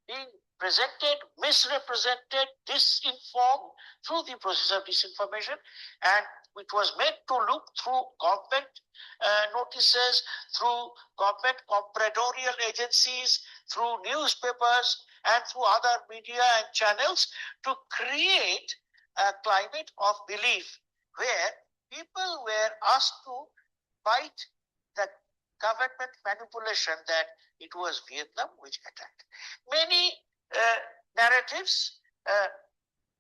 being presented, misrepresented, disinformed through the process of disinformation, and it was made to look through government notices, through government compradorial agencies, through newspapers, and through other media and channels, to create a climate of belief where people were asked to fight the government manipulation that it was Vietnam which attacked. Many narratives,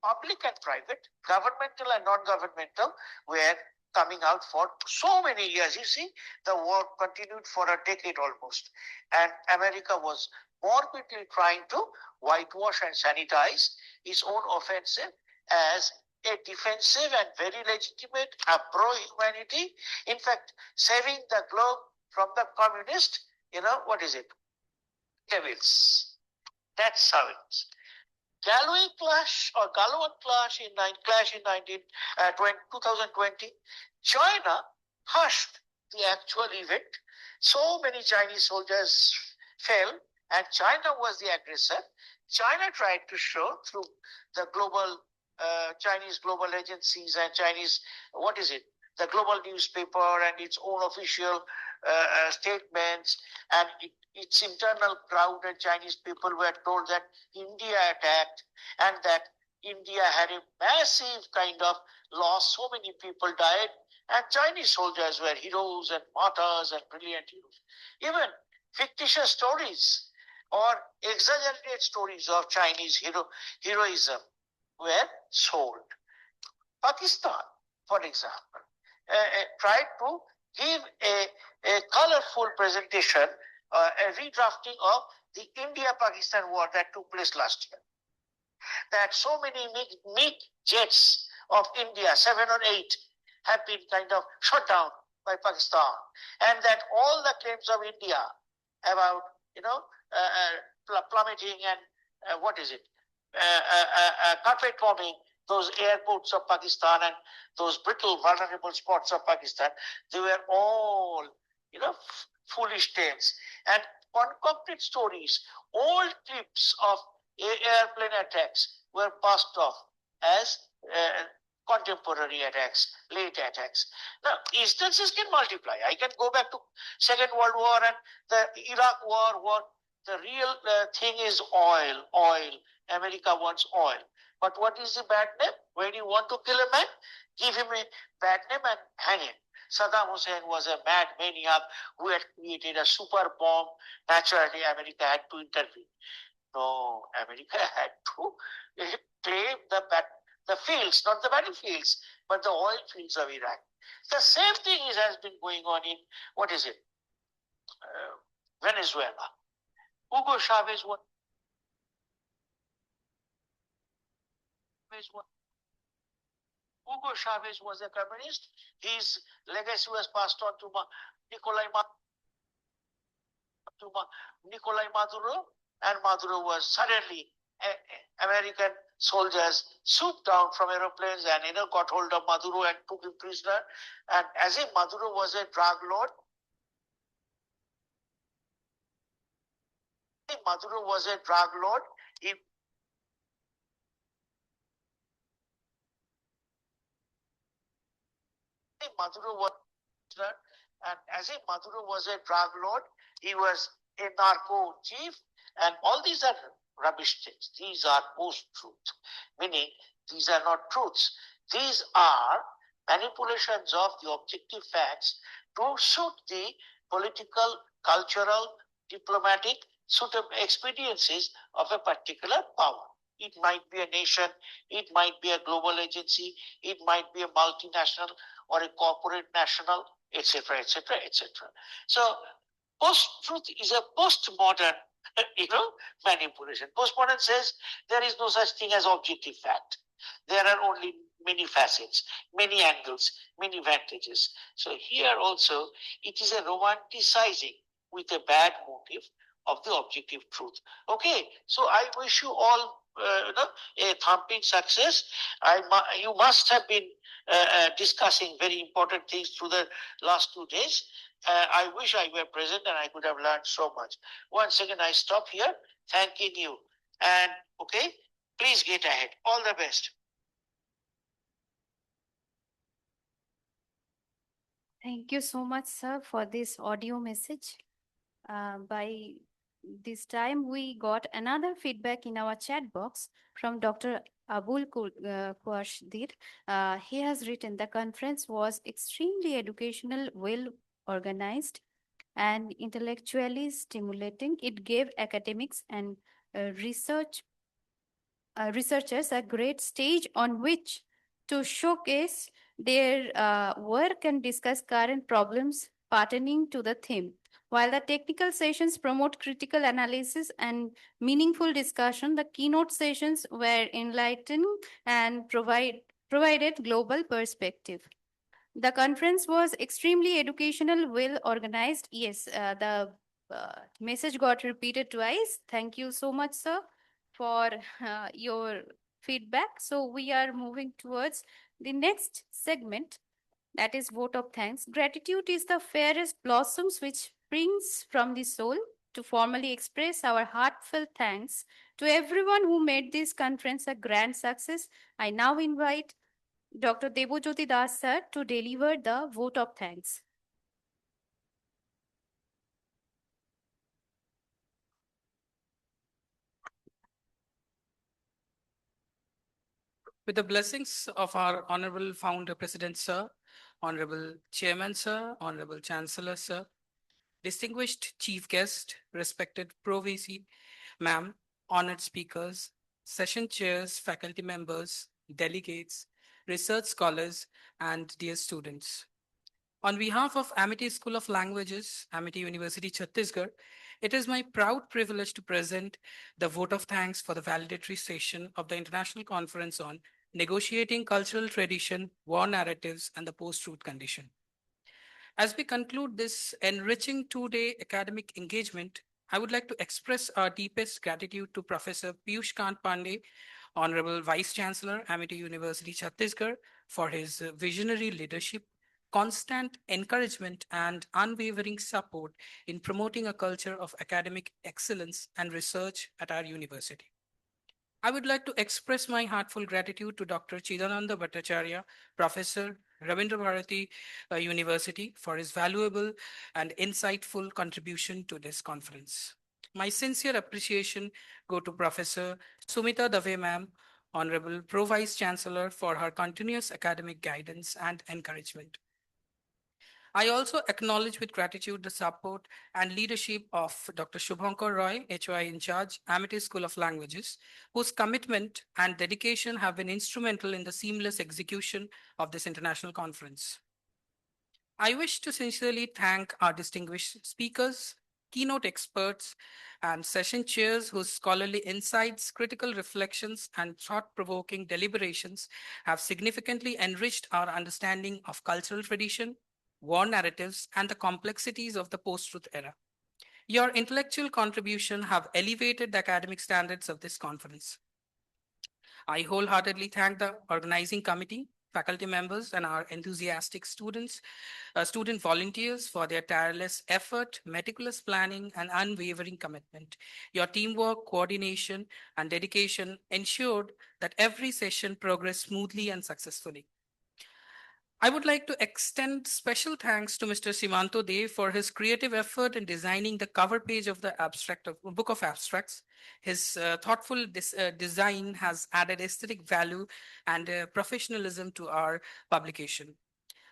public and private, governmental and non-governmental, were coming out for so many years. You see, the war continued for a decade almost, and America was morbidly trying to whitewash and sanitize its own offensive as a defensive and very legitimate, a pro-humanity. In fact, saving the globe from the communist, devils. That's how it is. Galway clash or Galois clash in 2020, China hushed the actual event. So many Chinese soldiers fell, and China was the aggressor. China tried to show through the global Chinese global agencies and Chinese, the global newspaper and its own official statements, and its internal crowd and Chinese people were told that India attacked and that India had a massive kind of loss. So many people died, and Chinese soldiers were heroes and martyrs and brilliant heroes. Even fictitious stories or exaggerated stories of Chinese heroism were sold. Pakistan, for example, tried to give a colorful presentation, a redrafting of the India-Pakistan war that took place last year. That so many MiG jets of India, 7 or 8, have been kind of shot down by Pakistan, and that all the claims of India about plummeting and carpet bombing those airports of Pakistan and those brittle, vulnerable spots of Pakistan, they were all, foolish tales. And concocted stories, old clips of airplane attacks were passed off as contemporary attacks, late attacks. Now, instances can multiply. I can go back to Second World War and the Iraq War. The real thing is oil. America wants oil. But what is the bad name? When you want to kill a man, give him a bad name and hang him. Saddam Hussein was a mad maniac who had created a super bomb. Naturally, America had to intervene. No, America had to claim the fields, not the battlefields, but the oil fields of Iraq. The same thing has been going on in, Venezuela. Hugo Chavez was a communist. His legacy was passed on to Nicolai Maduro, and Maduro was suddenly American soldiers swooped down from aeroplanes and got hold of Maduro and took him prisoner. And as if Maduro was a drug lord, Maduro was a drug lord, he Maduro was, and as a Maduro was a drug lord, he was a narco chief, and all these are rubbish things. These are post-truth, meaning these are not truths. These are manipulations of the objective facts to suit the political, cultural, diplomatic expediencies of a particular power. It might be a nation, it might be a global agency, it might be a multinational or a corporate national, etc., etc., etc. So post-truth is a postmodern, manipulation. Postmodern says there is no such thing as objective fact. There are only many facets, many angles, many vantages. So here also, it is a romanticizing with a bad motive of the objective truth. Okay, so I wish you all a thumping success. You must have been discussing very important things through the last 2 days. I wish I were present and I could have learned so much. Once again, I stop here, thanking you. And okay, please get ahead. All the best. Thank you so much, sir, for this audio message. By this time, we got another feedback in our chat box from Dr. Abul Kouashdir. He has written, the conference was extremely educational, well organized, and intellectually stimulating. It gave academics and researchers a great stage on which to showcase their work and discuss current problems pertaining to the theme. While the technical sessions promote critical analysis and meaningful discussion, the keynote sessions were enlightening and provided global perspective. The conference was extremely educational, well organized. Yes, the message got repeated twice. Thank you so much, sir, for your feedback. So we are moving towards the next segment, that is vote of thanks. Gratitude is the fairest blossoms which springs from the soul. To formally express our heartfelt thanks to everyone who made this conference a grand success, I now invite Dr. Debojyoti Das sir to deliver the vote of thanks. With the blessings of our Honorable Founder President Sir, Honorable Chairman Sir, Honorable Chancellor Sir, distinguished Chief Guest, respected Pro VC, Ma'am, honored speakers, session chairs, faculty members, delegates, research scholars, and dear students. On behalf of Amity School of Languages, Amity University, Chhattisgarh, it is my proud privilege to present the vote of thanks for the valedictory session of the International Conference on Negotiating Cultural Tradition, War Narratives, and the Post-Truth Condition. As we conclude this enriching two-day academic engagement, I would like to express our deepest gratitude to Professor Piyush Kant Pandey, Honorable Vice Chancellor, Amity University, Chhattisgarh, for his visionary leadership, constant encouragement, and unwavering support in promoting a culture of academic excellence and research at our university. I would like to express my heartfelt gratitude to Dr. Chidananda Bhattacharya, Professor, Rabindra Bharati University, for his valuable and insightful contribution to this conference. My sincere appreciation go to Professor Sumita Dave Ma'am, Honorable Pro Vice Chancellor, for her continuous academic guidance and encouragement. I also acknowledge with gratitude the support and leadership of Dr. Shubhankar Roy, HOI in charge, Amity School of Languages, whose commitment and dedication have been instrumental in the seamless execution of this international conference. I wish to sincerely thank our distinguished speakers, keynote experts, and session chairs whose scholarly insights, critical reflections, and thought-provoking deliberations have significantly enriched our understanding of cultural tradition, war narratives, and the complexities of the post-truth era. Your intellectual contribution have elevated the academic standards of this conference. I wholeheartedly thank the organizing committee, faculty members, and our enthusiastic students, student volunteers for their tireless effort, meticulous planning, and unwavering commitment. Your teamwork, coordination, and dedication ensured that every session progressed smoothly and successfully. I would like to extend special thanks to Mr. Simanto Dev for his creative effort in designing the cover page of the book of abstracts. His thoughtful design has added aesthetic value and professionalism to our publication.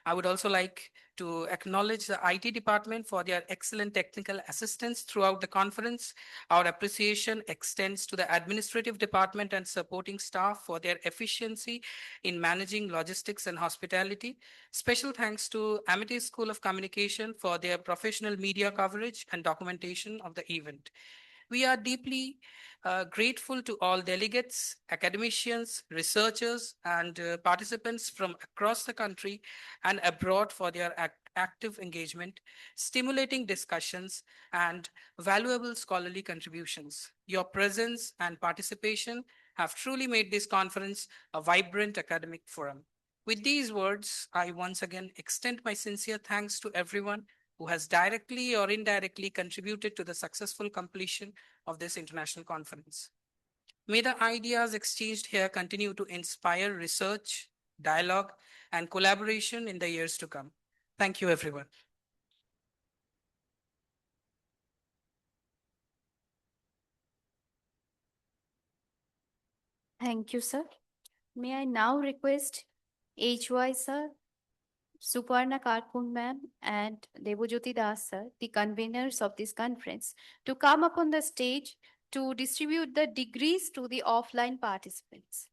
I would also like to acknowledge the IT department for their excellent technical assistance throughout the conference. Our appreciation extends to the administrative department and supporting staff for their efficiency in managing logistics and hospitality. Special thanks to Amity School of Communication for their professional media coverage and documentation of the event. We are deeply grateful to all delegates, academicians, researchers, and participants from across the country and abroad for their active engagement, stimulating discussions, and valuable scholarly contributions. Your presence and participation have truly made this conference a vibrant academic forum. With these words, I once again extend my sincere thanks to everyone who has directly or indirectly contributed to the successful completion of this international conference. May the ideas exchanged here continue to inspire research, dialogue, and collaboration in the years to come. Thank you, everyone. Thank you, sir. May I now request HY sir, Suparna Karkun ma'am, and Devojyoti Das sir, the conveners of this conference, to come up on the stage to distribute the degrees to the offline participants.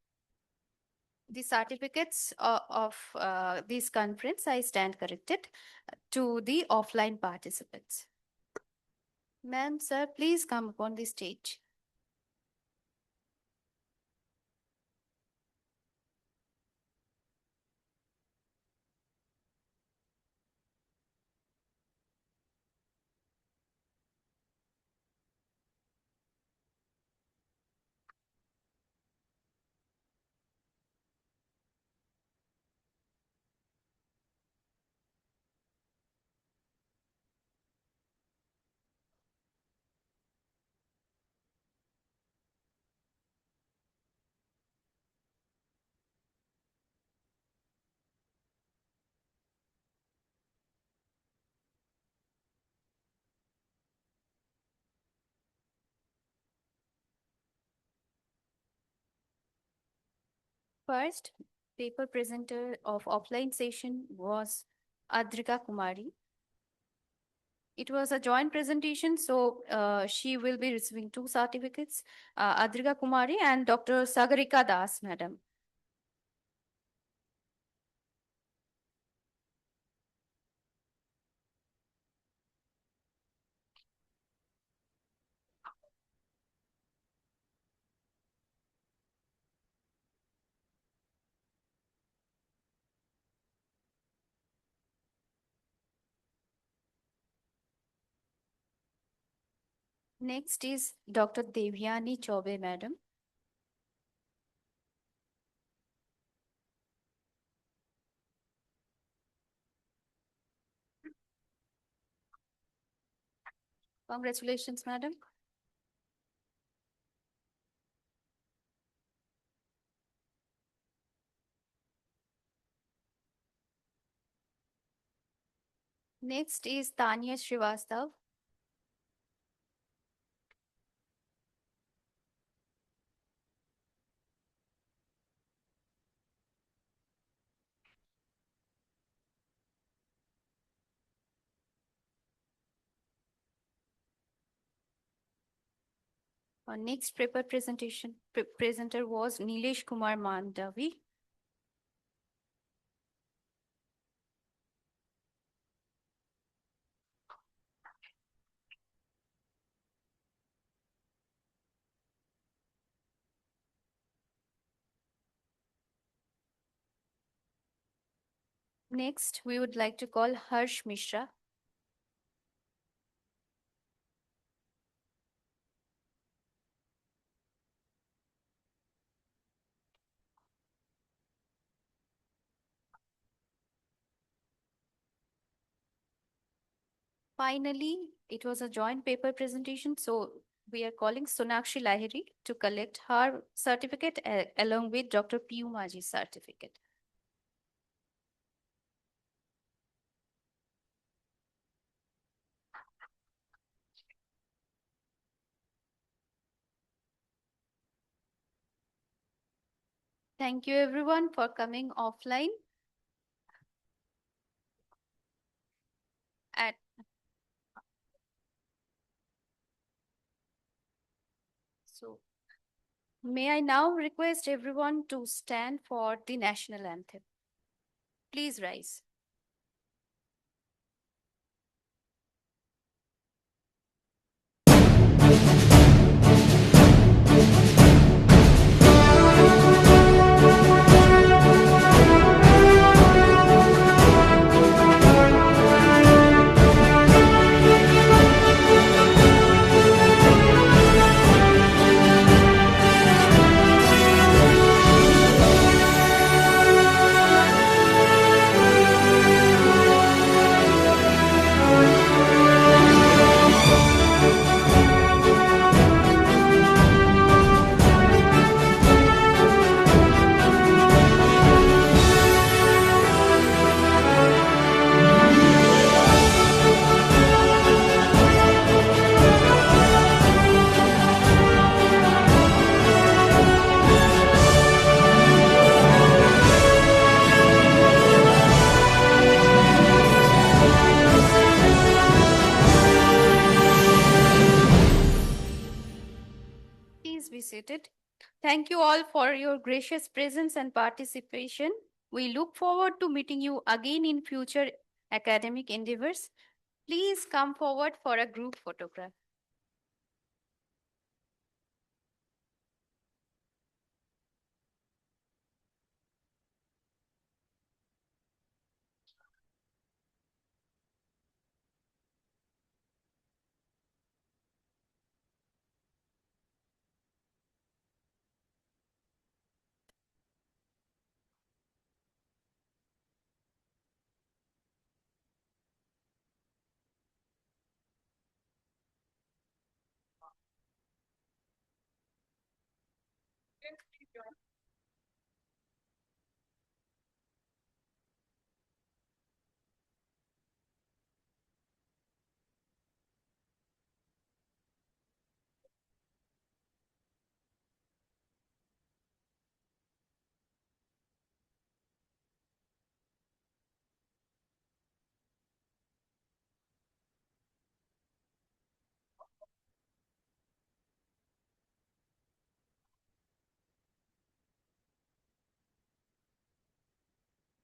The certificates of this conference, I stand corrected, to the offline participants. Ma'am, sir, please come upon the stage. First, paper presenter of offline session was Adrika Kumari. It was a joint presentation, so she will be receiving 2 certificates, Adrika Kumari and Dr. Sagarika Das, madam. Next is Dr. Devyani Chaube, madam. Congratulations, madam. Next is Tanya Srivastav. Our next paper presenter was Nilesh Kumar Mandavi. Next, we would like to call Harsh Mishra. finally, it was a joint paper presentation. So we are calling Sonakshi Lahiri to collect her certificate along with Dr. Piyu Maji's certificate. Thank you everyone for coming offline. At So may I now request everyone to stand for the national anthem. Please rise. Please be seated. Thank you all for your gracious presence and participation. We look forward to meeting you again in future academic endeavors. Please come forward for a group photograph.